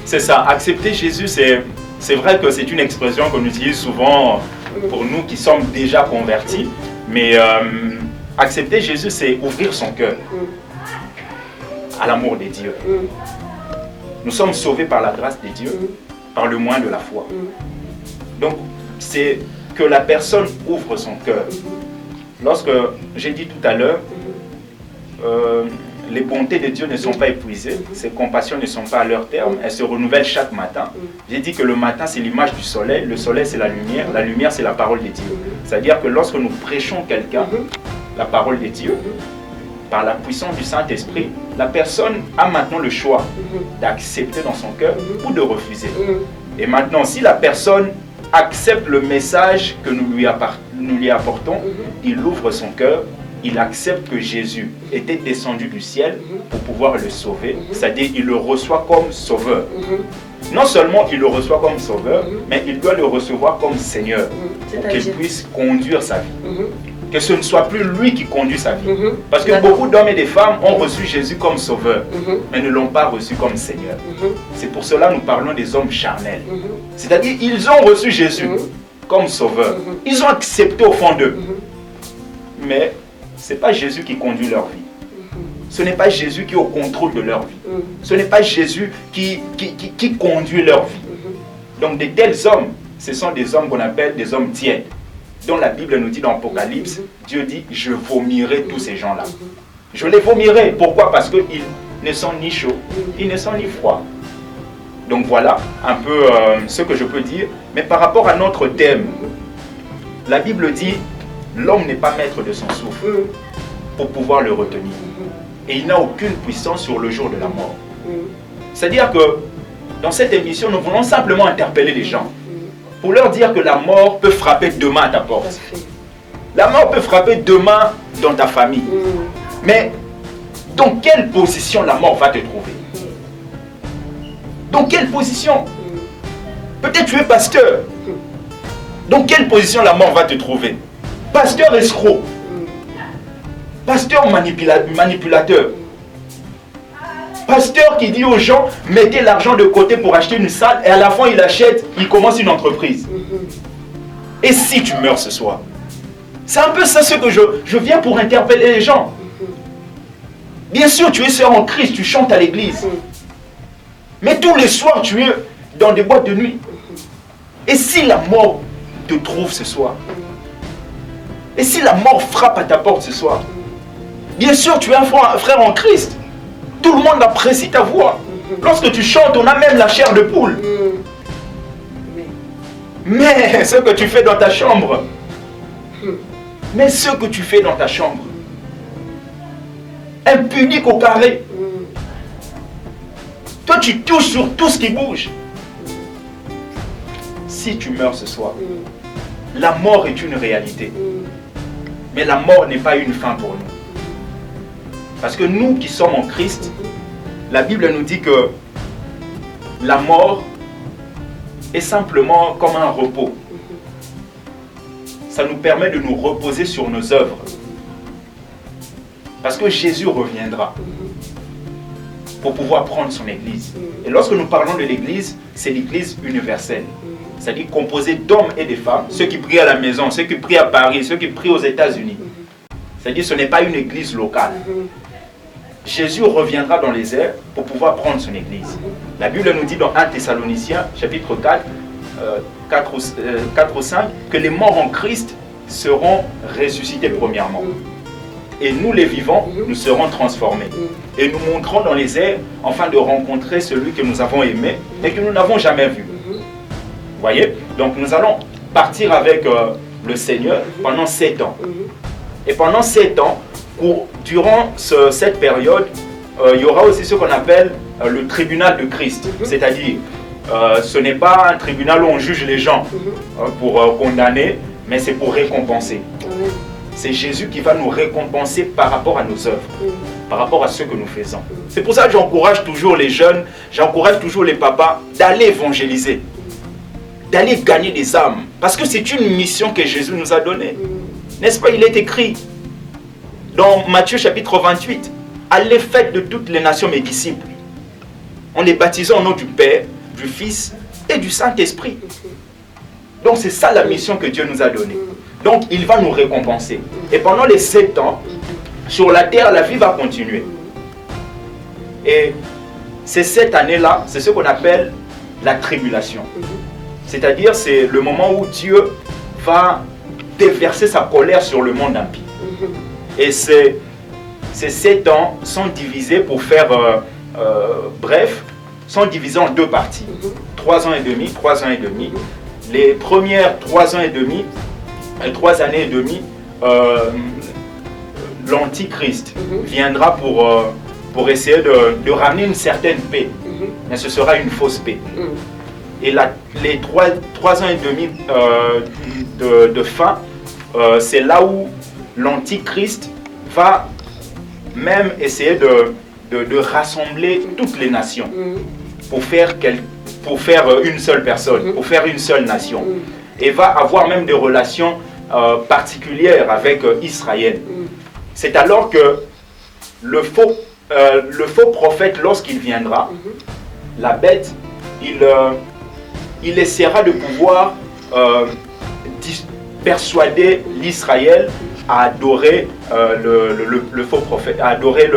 C'est ça, accepter Jésus, c'est vrai que c'est une expression qu'on utilise souvent pour nous qui sommes déjà convertis, mais accepter Jésus, c'est ouvrir son cœur à l'amour de Dieu. Nous sommes sauvés par la grâce de Dieu, par le moyen de la foi. Donc, c'est que la personne ouvre son cœur. Lorsque j'ai dit tout à l'heure, les bontés de Dieu ne sont pas épuisées, ses compassions ne sont pas à leur terme, elles se renouvellent chaque matin. J'ai dit que le matin c'est l'image du soleil, le soleil c'est la lumière c'est la parole de Dieu. C'est-à-dire que lorsque nous prêchons quelqu'un, la parole de Dieu, par la puissance du Saint-Esprit, la personne a maintenant le choix d'accepter dans son cœur ou de refuser. Et maintenant, si la personne accepte le message que nous lui apportons, il ouvre son cœur, il accepte que Jésus était descendu du ciel pour pouvoir le sauver, c'est-à-dire il le reçoit comme sauveur. Non seulement il le reçoit comme sauveur, mais il doit le recevoir comme Seigneur pour qu'il puisse conduire sa vie. Que ce ne soit plus lui qui conduit sa vie. Parce que beaucoup d'hommes et de femmes ont reçu Jésus comme sauveur, mais ne l'ont pas reçu comme Seigneur. C'est pour cela que nous parlons des hommes charnels. C'est-à-dire ils ont reçu Jésus comme sauveur. Ils ont accepté au fond d'eux. Mais ce n'est pas Jésus qui conduit leur vie. Ce n'est pas Jésus qui est au contrôle de leur vie. Ce n'est pas Jésus qui conduit leur vie. Donc de tels hommes, ce sont des hommes qu'on appelle des hommes tièdes. Dont la Bible nous dit dans l'Apocalypse, Dieu dit, je vomirai tous ces gens-là. Je les vomirai. Pourquoi? Parce qu'ils ne sont ni chauds, ils ne sont ni froids. Donc voilà un peu ce que je peux dire. Mais par rapport à notre thème, la Bible dit, l'homme n'est pas maître de son souffle pour pouvoir le retenir. Et il n'a aucune puissance sur le jour de la mort. C'est-à-dire que dans cette émission, nous voulons simplement interpeller les gens pour leur dire que la mort peut frapper demain à ta porte. La mort peut frapper demain dans ta famille. Mais dans quelle position la mort va te trouver? Dans quelle position? Peut-être tu es pasteur. Dans quelle position la mort va te trouver? Pasteur escroc. Pasteur manipulateur. Pasteur qui dit aux gens, mettez l'argent de côté pour acheter une salle et à la fin il achète, il commence une entreprise. Et si tu meurs ce soir? C'est un peu ça ce que je viens pour interpeller les gens. Bien sûr, tu es sœur en Christ, tu chantes à l'église. Mais tous les soirs, tu es dans des boîtes de nuit. Et si la mort te trouve ce soir? Et si la mort frappe à ta porte ce soir? Bien sûr, tu es un frère en Christ. Tout le monde apprécie ta voix. Lorsque tu chantes, on a même la chair de poule. Mais ce que tu fais dans ta chambre, impunique au carré, toi tu touches sur tout ce qui bouge. Si tu meurs ce soir, la mort est une réalité. Mais la mort n'est pas une fin pour nous. Parce que nous qui sommes en Christ, la Bible nous dit que la mort est simplement comme un repos. Ça nous permet de nous reposer sur nos œuvres. Parce que Jésus reviendra pour pouvoir prendre son Église. Et lorsque nous parlons de l'Église, c'est l'Église universelle. C'est-à-dire composée d'hommes et de femmes. Ceux qui prient à la maison, ceux qui prient à Paris, ceux qui prient aux États-Unis. C'est-à-dire ce n'est pas une Église locale. Jésus reviendra dans les airs pour pouvoir prendre son Église. La Bible nous dit dans 1 Thessaloniciens, chapitre 4, 4 ou 5, que les morts en Christ seront ressuscités premièrement. Et nous les vivants, nous serons transformés. Et nous monterons dans les airs afin de rencontrer celui que nous avons aimé et que nous n'avons jamais vu. Vous voyez? Donc nous allons partir avec le Seigneur pendant 7 ans. Et pendant 7 ans, durant cette période, il y aura aussi ce qu'on appelle le tribunal de Christ. C'est-à-dire, ce n'est pas un tribunal où on juge les gens pour condamner, mais c'est pour récompenser. C'est Jésus qui va nous récompenser par rapport à nos œuvres, par rapport à ce que nous faisons. C'est pour ça que j'encourage toujours les jeunes, j'encourage toujours les papas d'aller évangéliser, d'aller gagner des âmes. Parce que c'est une mission que Jésus nous a donnée. N'est-ce pas? Il est écrit dans Matthieu chapitre 28, allez faites de toutes les nations mes disciples, en les baptisant au nom du Père, du Fils et du Saint-Esprit. Donc c'est ça la mission que Dieu nous a donnée. Donc il va nous récompenser. Et pendant les 7 ans, sur la terre, la vie va continuer. Et ces 7 années-là, c'est ce qu'on appelle la tribulation. C'est-à-dire, c'est le moment où Dieu va déverser sa colère sur le monde impie. Et ces 7 ans sont divisés, pour faire bref, sont divisés en 2 parties. 3 ans et demi, 3 ans et demi. Les premières 3 ans et demi, 3 années et demi, l'Antichrist viendra pour essayer de ramener une certaine paix. Mais ce sera une fausse paix. Et les 3 ans et demi de fin, c'est là où l'Antichrist va même essayer de rassembler toutes les nations pour faire une seule personne, pour faire une seule nation. Et va avoir même des relations particulières avec Israël. C'est alors que le faux prophète, lorsqu'il viendra, la bête, il essaiera de pouvoir persuader l'Israël à adorer le faux prophète, à adorer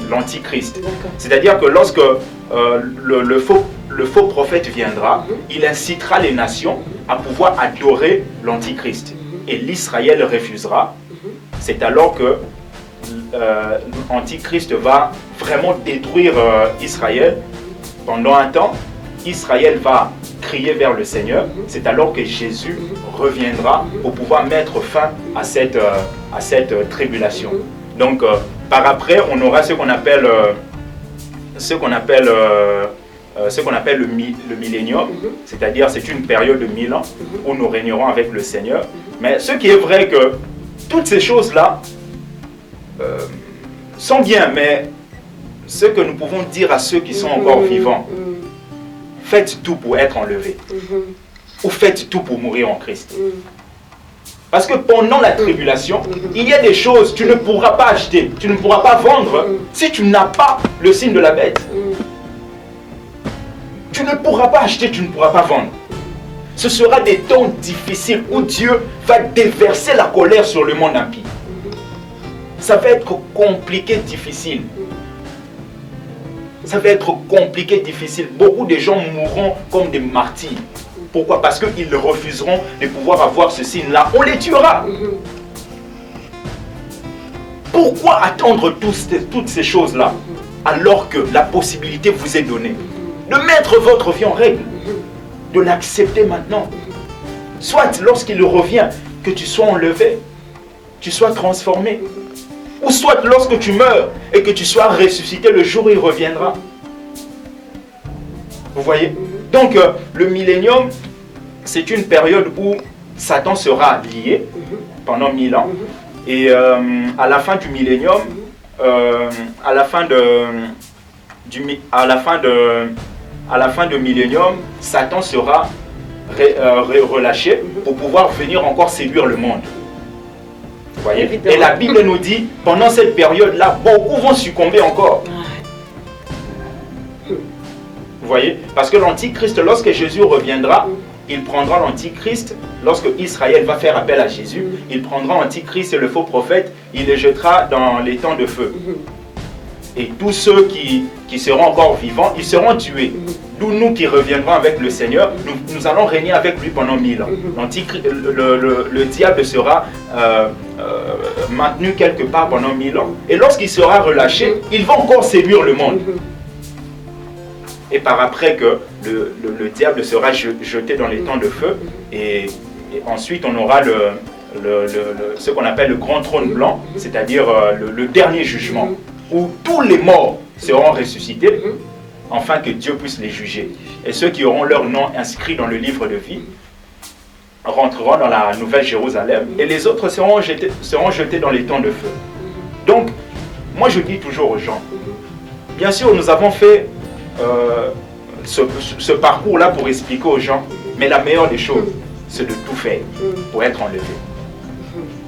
l'Antichrist. C'est-à-dire que lorsque le faux prophète viendra, il incitera les nations à pouvoir adorer l'Antichrist. Et l'Israël refusera. C'est alors que l'Antichrist va vraiment détruire Israël. Pendant un temps, Israël va crier vers le Seigneur. C'est alors que Jésus reviendra pour pouvoir mettre fin à cette tribulation. Donc, par après, on aura ce qu'on appelle le millénium, c'est-à-dire c'est une période de 1000 ans où nous régnerons avec le Seigneur. Mais ce qui est vrai que toutes ces choses-là sont bien, mais ce que nous pouvons dire à ceux qui sont encore vivants, faites tout pour être enlevés, ou faites tout pour mourir en Christ. Parce que pendant la tribulation, il y a des choses que tu ne pourras pas acheter, tu ne pourras pas vendre si tu n'as pas le signe de la bête. Tu ne pourras pas acheter, tu ne pourras pas vendre. Ce sera des temps difficiles où Dieu va déverser la colère sur le monde impie. Ça va être compliqué, difficile. Ça va être compliqué, difficile. Beaucoup de gens mourront comme des martyrs. Pourquoi? Parce qu'ils refuseront de pouvoir avoir ce signe-là. On les tuera. Pourquoi attendre toutes ces choses-là alors que la possibilité vous est donnée de mettre votre vie en règle, de l'accepter maintenant? Soit lorsqu'il revient, que tu sois enlevé, tu sois transformé. Ou soit lorsque tu meurs et que tu sois ressuscité le jour où il reviendra. Vous voyez? Donc le millénium, c'est une période où Satan sera lié pendant 1000 ans. Et à la fin du millénium, à la fin de millénium, Satan sera relâché pour pouvoir venir encore séduire le monde. Vous voyez? Et la Bible nous dit, pendant cette période-là, beaucoup vont succomber encore. Vous voyez? Parce que l'Antichrist, lorsque Jésus reviendra, il prendra l'Antichrist, lorsque Israël va faire appel à Jésus, il prendra l'Antichrist et le faux prophète, il les jettera dans les temps de feu. Et tous ceux qui seront encore vivants, ils seront tués. D'où nous qui reviendrons avec le Seigneur, nous allons régner avec lui pendant 1000 ans. Le diable sera maintenu quelque part pendant 1000 ans. Et lorsqu'il sera relâché, il va encore séduire le monde. Et par après que le diable sera jeté dans les temps de feu, et ensuite on aura ce qu'on appelle le grand trône blanc, c'est-à-dire le dernier jugement, où tous les morts seront ressuscités, afin que Dieu puisse les juger. Et ceux qui auront leur nom inscrit dans le livre de vie rentreront dans la nouvelle Jérusalem, et les autres seront jetés dans les temps de feu. Donc, moi je dis toujours aux gens, bien sûr nous avons fait ce parcours-là pour expliquer aux gens, mais la meilleure des choses, c'est de tout faire pour être enlevé.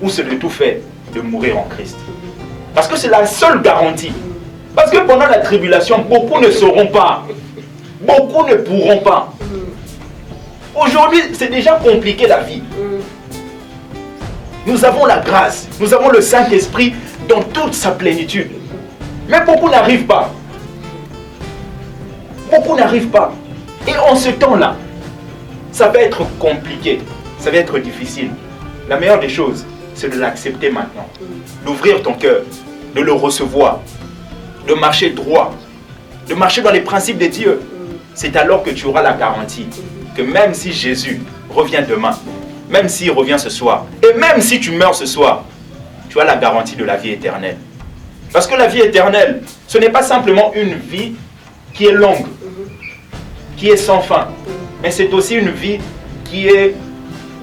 ou c'est de tout faire, de mourir en Christ. Parce que c'est la seule garantie. Parce que pendant la tribulation, beaucoup ne sauront pas. Beaucoup ne pourront pas. Aujourd'hui, c'est déjà compliqué la vie. Nous avons la grâce, nous avons le Saint-Esprit dans toute sa plénitude. Mais beaucoup n'arrivent pas. Beaucoup n'arrivent pas. Et en ce temps-là, ça va être compliqué, ça va être difficile. La meilleure des choses, c'est de l'accepter maintenant. D'ouvrir ton cœur, de le recevoir, de marcher droit, de marcher dans les principes de Dieu. C'est alors que tu auras la garantie que même si Jésus revient demain, même s'il revient ce soir, et même si tu meurs ce soir, tu as la garantie de la vie éternelle. Parce que la vie éternelle, ce n'est pas simplement une vie qui est longue, qui est sans fin, mais c'est aussi une vie qui est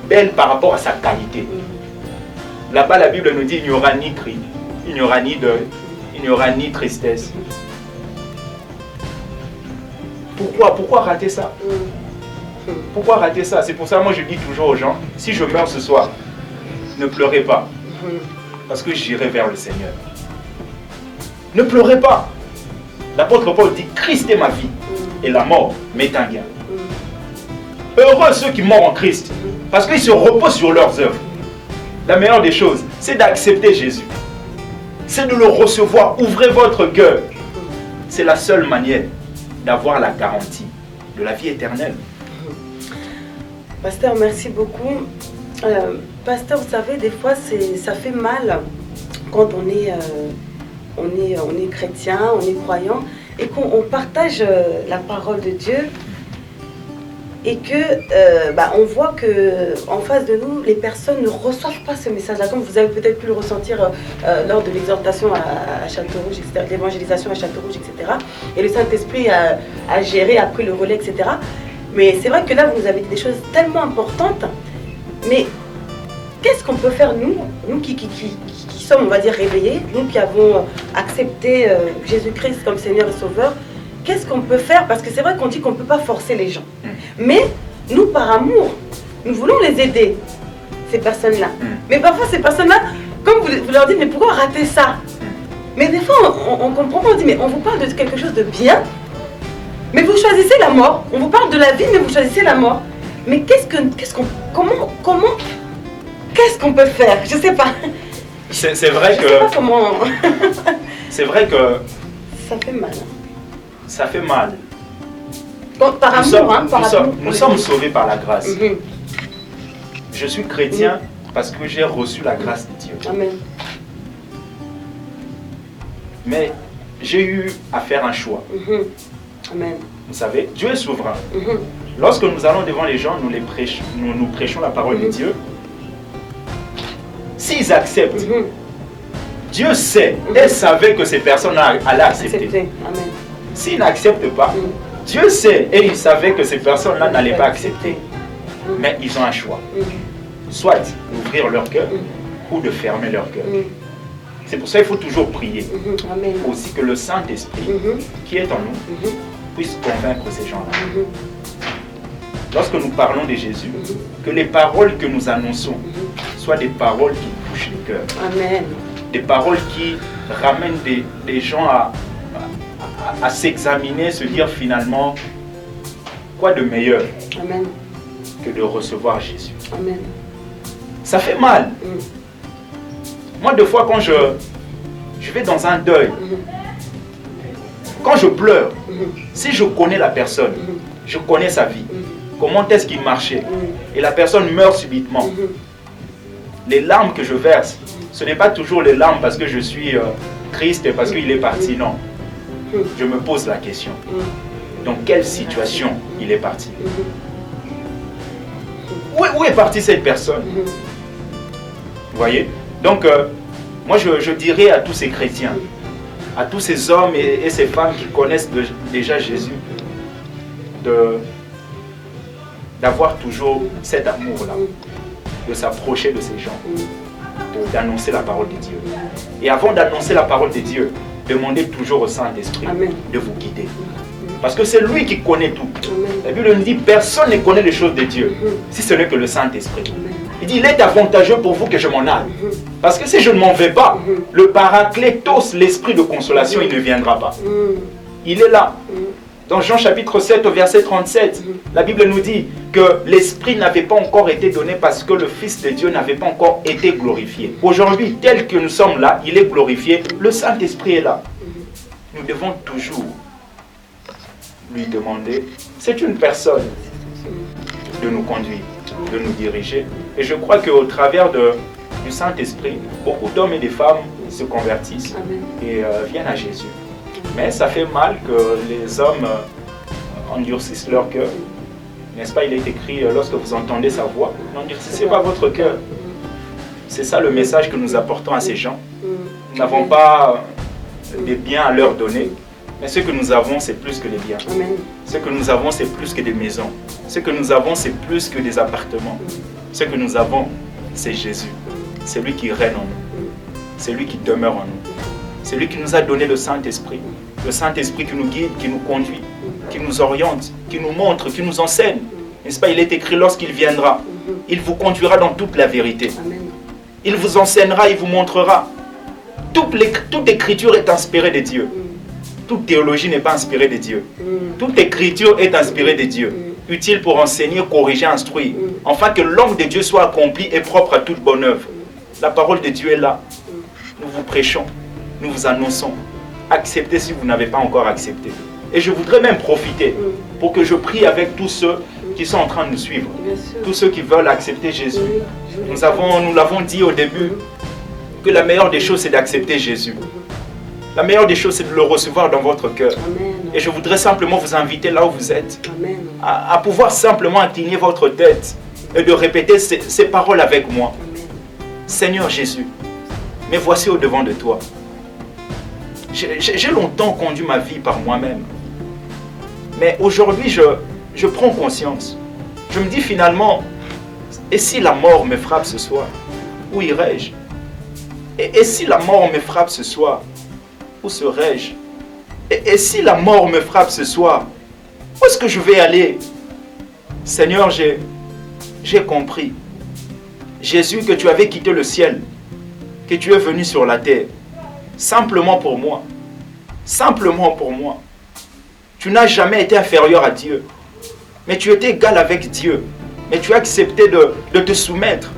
belle par rapport à sa qualité. Là-bas, la Bible nous dit qu'il n'y aura ni cri, il n'y aura ni deuil, il n'y aura ni tristesse. Pourquoi rater ça? Pourquoi rater ça? C'est pour ça que moi je dis toujours aux gens, si je meurs ce soir, ne pleurez pas, parce que j'irai vers le Seigneur. Ne pleurez pas. L'apôtre Paul dit, Christ est ma vie, et la mort m'est un gain. Heureux ceux qui meurent en Christ, parce qu'ils se reposent sur leurs œuvres. La meilleure des choses, c'est d'accepter Jésus. C'est de le recevoir. Ouvrez votre cœur. C'est la seule manière d'avoir la garantie de la vie éternelle. Pasteur, merci beaucoup. Pasteur, vous savez, des fois, ça fait mal quand on est chrétien, on est croyant, et qu'on partage la parole de Dieu, et que on voit que en face de nous, les personnes ne reçoivent pas ce message-là, comme vous avez peut-être pu le ressentir lors de l'exhortation à Château-Rouge, etc., l'évangélisation à Château-Rouge, etc. Et le Saint-Esprit a géré, a pris le relais, etc. Mais c'est vrai que là, vous nous avez dit des choses tellement importantes. Mais qu'est-ce qu'on peut faire, nous qui sommes, on va dire, réveillés, nous qui avons accepté Jésus-Christ comme Seigneur et Sauveur? Qu'est-ce qu'on peut faire? Parce que c'est vrai qu'on dit qu'on ne peut pas forcer les gens. Mais nous, par amour, nous voulons les aider, ces personnes-là. Mais parfois, ces personnes-là, comme vous leur dites, mais pourquoi rater ça? Mais des fois, on comprend pas, on dit, mais on vous parle de quelque chose de bien, mais vous choisissez la mort. On vous parle de la vie, mais vous choisissez la mort. Mais qu'est-ce qu'on peut faire? Je sais pas. C'est vrai que... Je sais pas comment... C'est vrai que... Ça fait mal. Ça fait mal. Donc, par amour, nous sommes sauvés par la grâce. Je suis chrétien parce que j'ai reçu la grâce de Dieu. Amen. Mais j'ai eu à faire un choix. Amen. Vous savez, Dieu est souverain. Lorsque nous allons devant les gens, nous prêchons la parole de Dieu. S'ils acceptent, Dieu sait et savait que ces personnes allaient accepter. Amen. S'ils n'acceptent pas, Dieu sait et il savait que ces personnes-là n'allaient pas accepter. Mais ils ont un choix. Soit d'ouvrir leur cœur ou de fermer leur cœur. C'est pour ça qu'il faut toujours prier. Amen. Aussi que le Saint-Esprit qui est en nous puisse convaincre ces gens-là. Lorsque nous parlons de Jésus, que les paroles que nous annonçons soient des paroles qui touchent les cœurs. Amen. Des paroles qui ramènent des gens à s'examiner, se dire finalement, quoi de meilleur Amen. que de recevoir Jésus. Amen. Ça fait mal. Moi, des fois, quand je vais dans un deuil, quand je pleure, si je connais la personne, je connais sa vie, comment est-ce qu'il marchait, et la personne meurt subitement, les larmes que je verse, ce n'est pas toujours les larmes parce que je suis triste et parce qu'il est parti, non. Je me pose la question, dans quelle situation il est parti? Où est partie cette personne? Vous voyez? Donc, moi je dirais à tous ces chrétiens, à tous ces hommes et ces femmes qui connaissent déjà Jésus, d'avoir toujours cet amour-là, de s'approcher de ces gens, d'annoncer la parole de Dieu. Et avant d'annoncer la parole de Dieu, demandez toujours au Saint-Esprit de vous guider. Parce que c'est lui qui connaît tout. La Bible nous dit personne ne connaît les choses de Dieu, si ce n'est que le Saint-Esprit. Il dit, il est avantageux pour vous que je m'en aille. Parce que si je ne m'en vais pas, le Paraclétos, l'esprit de consolation, il ne viendra pas. Il est là. Dans Jean chapitre 7 au verset 37, la Bible nous dit que l'Esprit n'avait pas encore été donné parce que le Fils de Dieu n'avait pas encore été glorifié. Aujourd'hui, tel que nous sommes là, il est glorifié, le Saint-Esprit est là. Nous devons toujours lui demander, c'est une personne, de nous conduire, de nous diriger. Et je crois qu'au travers du Saint-Esprit, beaucoup d'hommes et de femmes se convertissent et viennent à Jésus. Mais ça fait mal que les hommes endurcissent leur cœur. N'est-ce pas, il est écrit, lorsque vous entendez sa voix, n'endurcissez pas votre cœur. C'est ça le message que nous apportons à ces gens. Nous n'avons pas des biens à leur donner, mais ce que nous avons, c'est plus que des biens. Ce que nous avons, c'est plus que des maisons. Ce que nous avons, c'est plus que des appartements. Ce que nous avons, c'est Jésus. C'est lui qui règne en nous. C'est lui qui demeure en nous. C'est lui qui nous a donné le Saint-Esprit. Le Saint-Esprit qui nous guide, qui nous conduit, qui nous oriente, qui nous montre, qui nous enseigne. N'est-ce pas, il est écrit, lorsqu'il viendra, il vous conduira dans toute la vérité. Il vous enseignera, il vous montrera. Toute écriture est inspirée de Dieu. Toute théologie n'est pas inspirée de Dieu. Toute écriture est inspirée de Dieu. Utile pour enseigner, corriger, instruire. Afin que l'homme de Dieu soit accompli et propre à toute bonne œuvre. La parole de Dieu est là. Nous vous prêchons. Nous vous annonçons. Acceptez si vous n'avez pas encore accepté. Et je voudrais même profiter pour que je prie avec tous ceux qui sont en train de nous suivre. Tous ceux qui veulent accepter Jésus. Nous l'avons dit au début que la meilleure des choses, c'est d'accepter Jésus. La meilleure des choses, c'est de le recevoir dans votre cœur. Et je voudrais simplement vous inviter là où vous êtes à pouvoir simplement incliner votre tête et de répéter ces paroles avec moi. Seigneur Jésus, me voici au-devant de toi. J'ai longtemps conduit ma vie par moi-même. Mais aujourd'hui, je prends conscience. Je me dis finalement, et si la mort me frappe ce soir, où irai-je? Et si la mort me frappe ce soir, où serai-je? Et si la mort me frappe ce soir, où est-ce que je vais aller? Seigneur, j'ai compris. Jésus, que tu avais quitté le ciel, que tu es venu sur la terre, simplement pour moi. Simplement pour moi. Tu n'as jamais été inférieur à Dieu. Mais tu étais égal avec Dieu. Mais tu as accepté de te soumettre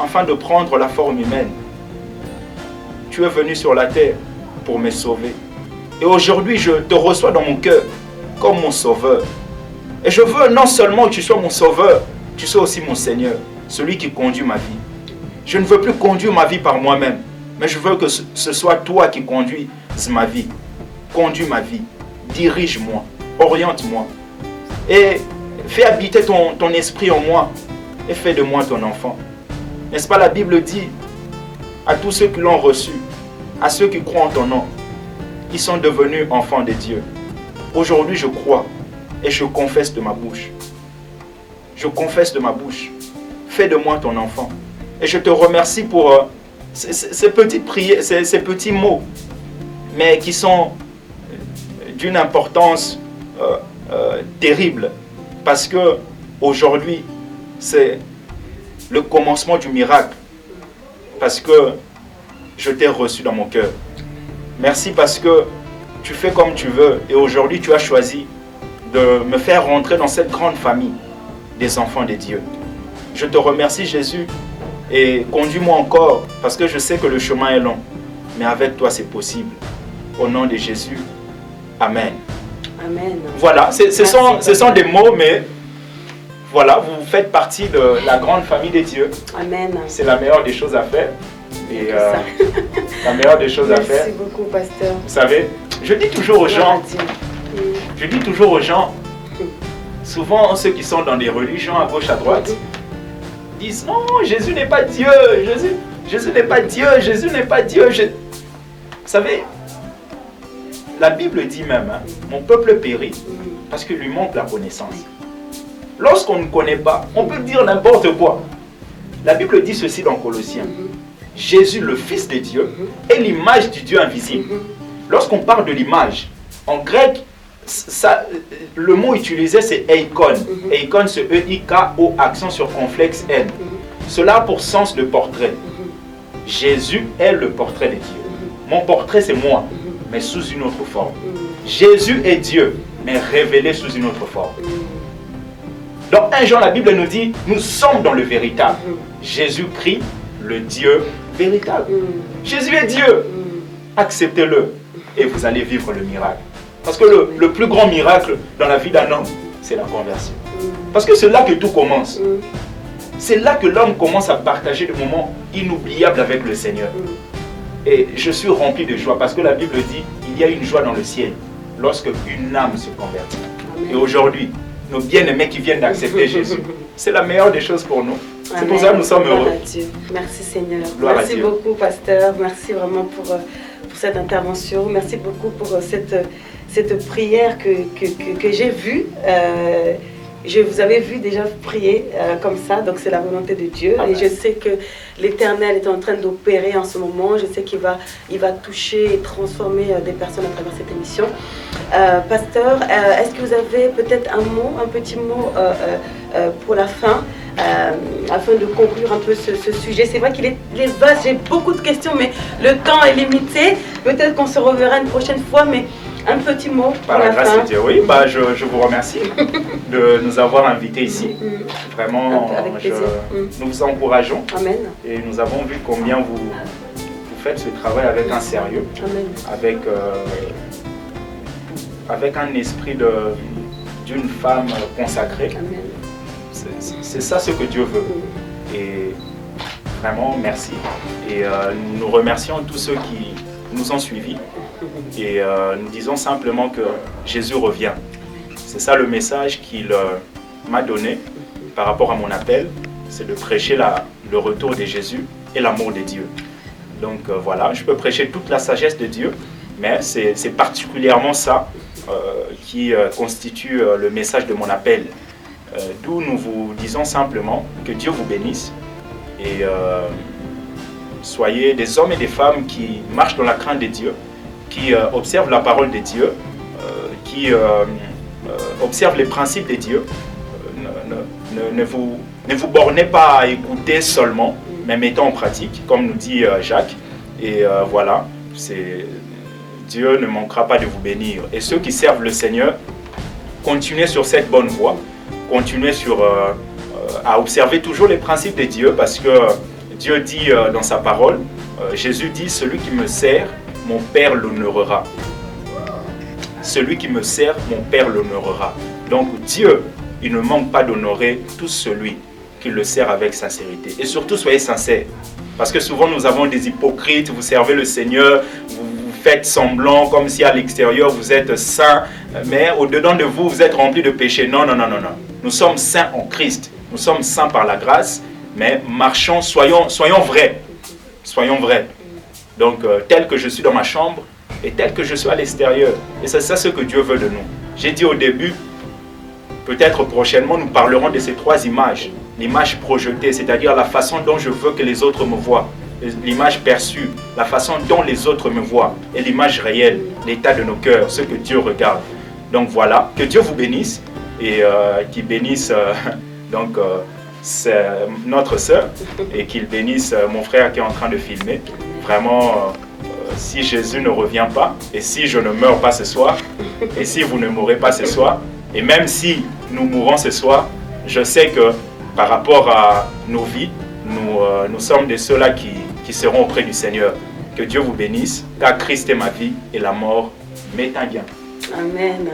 afin de prendre la forme humaine. Tu es venu sur la terre pour me sauver. Et aujourd'hui, je te reçois dans mon cœur comme mon sauveur. Et je veux non seulement que tu sois mon sauveur, tu sois aussi mon Seigneur, celui qui conduit ma vie. Je ne veux plus conduire ma vie par moi-même, mais je veux que ce soit toi qui conduis ma vie. Conduis ma vie, dirige-moi, oriente-moi. Et fais habiter ton esprit en moi et fais de moi ton enfant. N'est-ce pas, la Bible dit à tous ceux qui l'ont reçu, à ceux qui croient en ton nom, ils sont devenus enfants de Dieu. Aujourd'hui, je crois et je confesse de ma bouche. Je confesse de ma bouche. Fais de moi ton enfant. Et je te remercie pour ces petites prières, ces petits mots, mais qui sont d'une importance terrible. Parce que aujourd'hui, c'est le commencement du miracle. Parce que je t'ai reçu dans mon cœur. Merci parce que tu fais comme tu veux. Et aujourd'hui, tu as choisi de me faire rentrer dans cette grande famille des enfants de Dieu. Je te remercie, Jésus. Et conduis-moi encore, parce que je sais que le chemin est long. Mais avec toi, c'est possible. Au nom de Jésus. Amen. Amen. Voilà, ce sont des mots, mais voilà, vous faites partie de la grande famille de Dieu. Amen. C'est la meilleure des choses à faire. Et la meilleure des choses à faire. Merci beaucoup, pasteur. Vous savez, je dis toujours aux gens, souvent ceux qui sont dans des religions à gauche, à droite, disent non, Jésus n'est pas Dieu, Jésus n'est pas Dieu, Jésus n'est pas Dieu. Vous savez, la Bible dit même, hein, mon peuple périt parce qu'il lui manque la connaissance. Lorsqu'on ne connaît pas, on peut dire n'importe quoi. La Bible dit ceci dans Colossiens. Jésus, le Fils de Dieu, est l'image du Dieu invisible. Lorsqu'on parle de l'image, en grec, le mot utilisé c'est eikon. Eikon, c'est E-I-K-O, accent sur complexe N. Cela a pour sens de portrait. Jésus est le portrait de Dieu. Mon portrait, c'est moi, mais sous une autre forme. Jésus est Dieu, mais révélé sous une autre forme. Dans 1 Jean, la Bible nous dit, nous sommes dans le véritable. Jésus-Christ, le Dieu véritable. Jésus est Dieu. Acceptez-le et vous allez vivre le miracle. Parce que le plus grand miracle dans la vie d'un homme, c'est la conversion. Parce que c'est là que tout commence. C'est là que l'homme commence à partager des moments inoubliables avec le Seigneur. Et je suis rempli de joie parce que la Bible dit, il y a une joie dans le ciel lorsque une âme se convertit. Et aujourd'hui, nos bien-aimés qui viennent d'accepter Jésus, c'est la meilleure des choses pour nous. C'est pour ça que nous sommes heureux. Merci Seigneur. Gloire Merci beaucoup pasteur. Merci vraiment pour cette intervention. Merci beaucoup pour cette prière que j'ai vue. Je vous avais vu déjà prier comme ça, donc c'est la volonté de Dieu. Amen. Et je sais que l'Éternel est en train d'opérer en ce moment. Je sais qu'il va toucher et transformer des personnes à travers cette émission. Pasteur, est-ce que vous avez peut-être un petit mot pour la fin, afin de conclure un peu ce sujet? C'est vrai qu'il est vaste, j'ai beaucoup de questions, mais le temps est limité. Peut-être qu'on se reverra une prochaine fois, mais un petit mot pour par la grâce de Dieu. Oui, je vous remercie de nous avoir invités ici. Vraiment, nous vous encourageons. Amen. Et nous avons vu combien vous faites ce travail avec un sérieux, Amen. avec un esprit d'une femme consacrée. Amen. C'est ça ce que Dieu veut. Et vraiment, merci. Et nous remercions tous ceux qui nous ont suivis. Et nous disons simplement que Jésus revient. C'est ça le message qu'il m'a donné par rapport à mon appel. C'est de prêcher le retour de Jésus et l'amour de Dieu. Donc voilà, je peux prêcher toute la sagesse de Dieu, mais c'est particulièrement ça qui constitue le message de mon appel. D'où nous vous disons simplement que Dieu vous bénisse et soyez des hommes et des femmes qui marchent dans la crainte de Dieu, qui observent la parole de Dieu, qui observent les principes de Dieu. Ne vous bornez pas à écouter seulement, mais mettez en pratique, comme nous dit Jacques. Et voilà, Dieu ne manquera pas de vous bénir. Et ceux qui servent le Seigneur, continuez sur cette bonne voie, continuez à observer toujours les principes de Dieu, parce que Dieu dit dans sa parole, Jésus dit, celui qui me sert, mon Père l'honorera. Celui qui me sert, mon Père l'honorera. Donc Dieu, il ne manque pas d'honorer tout celui qui le sert avec sincérité. Et surtout, soyez sincères. Parce que souvent, nous avons des hypocrites, vous servez le Seigneur, vous faites semblant comme si à l'extérieur, vous êtes saints, mais au-dedans de vous, vous êtes remplis de péchés. Non, non, non, non, non. Nous sommes saints en Christ. Nous sommes saints par la grâce, mais marchons, soyons vrais. Soyons vrais. Donc, tel que je suis dans ma chambre et tel que je suis à l'extérieur. Et c'est ça ce que Dieu veut de nous. J'ai dit au début, peut-être prochainement, nous parlerons de ces 3 images. L'image projetée, c'est-à-dire la façon dont je veux que les autres me voient. L'image perçue, la façon dont les autres me voient. Et l'image réelle, l'état de nos cœurs, ce que Dieu regarde. Donc voilà, que Dieu vous bénisse et qu'il bénisse notre sœur et qu'il bénisse mon frère qui est en train de filmer. Vraiment, si Jésus ne revient pas, et si je ne meurs pas ce soir, et si vous ne mourrez pas ce soir, et même si nous mourrons ce soir, je sais que par rapport à nos vies, nous sommes de ceux-là qui seront auprès du Seigneur. Que Dieu vous bénisse, car Christ est ma vie et la mort m'est un gain. Amen.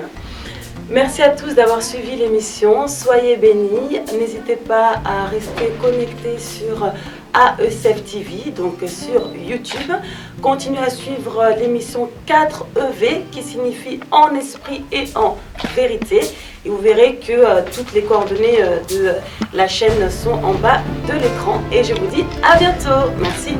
Merci à tous d'avoir suivi l'émission. Soyez bénis. N'hésitez pas à rester connectés sur AECF TV, donc sur YouTube. Continuez à suivre l'émission 4EV qui signifie en esprit et en vérité. Et vous verrez que toutes les coordonnées de la chaîne sont en bas de l'écran. Et je vous dis à bientôt. Merci.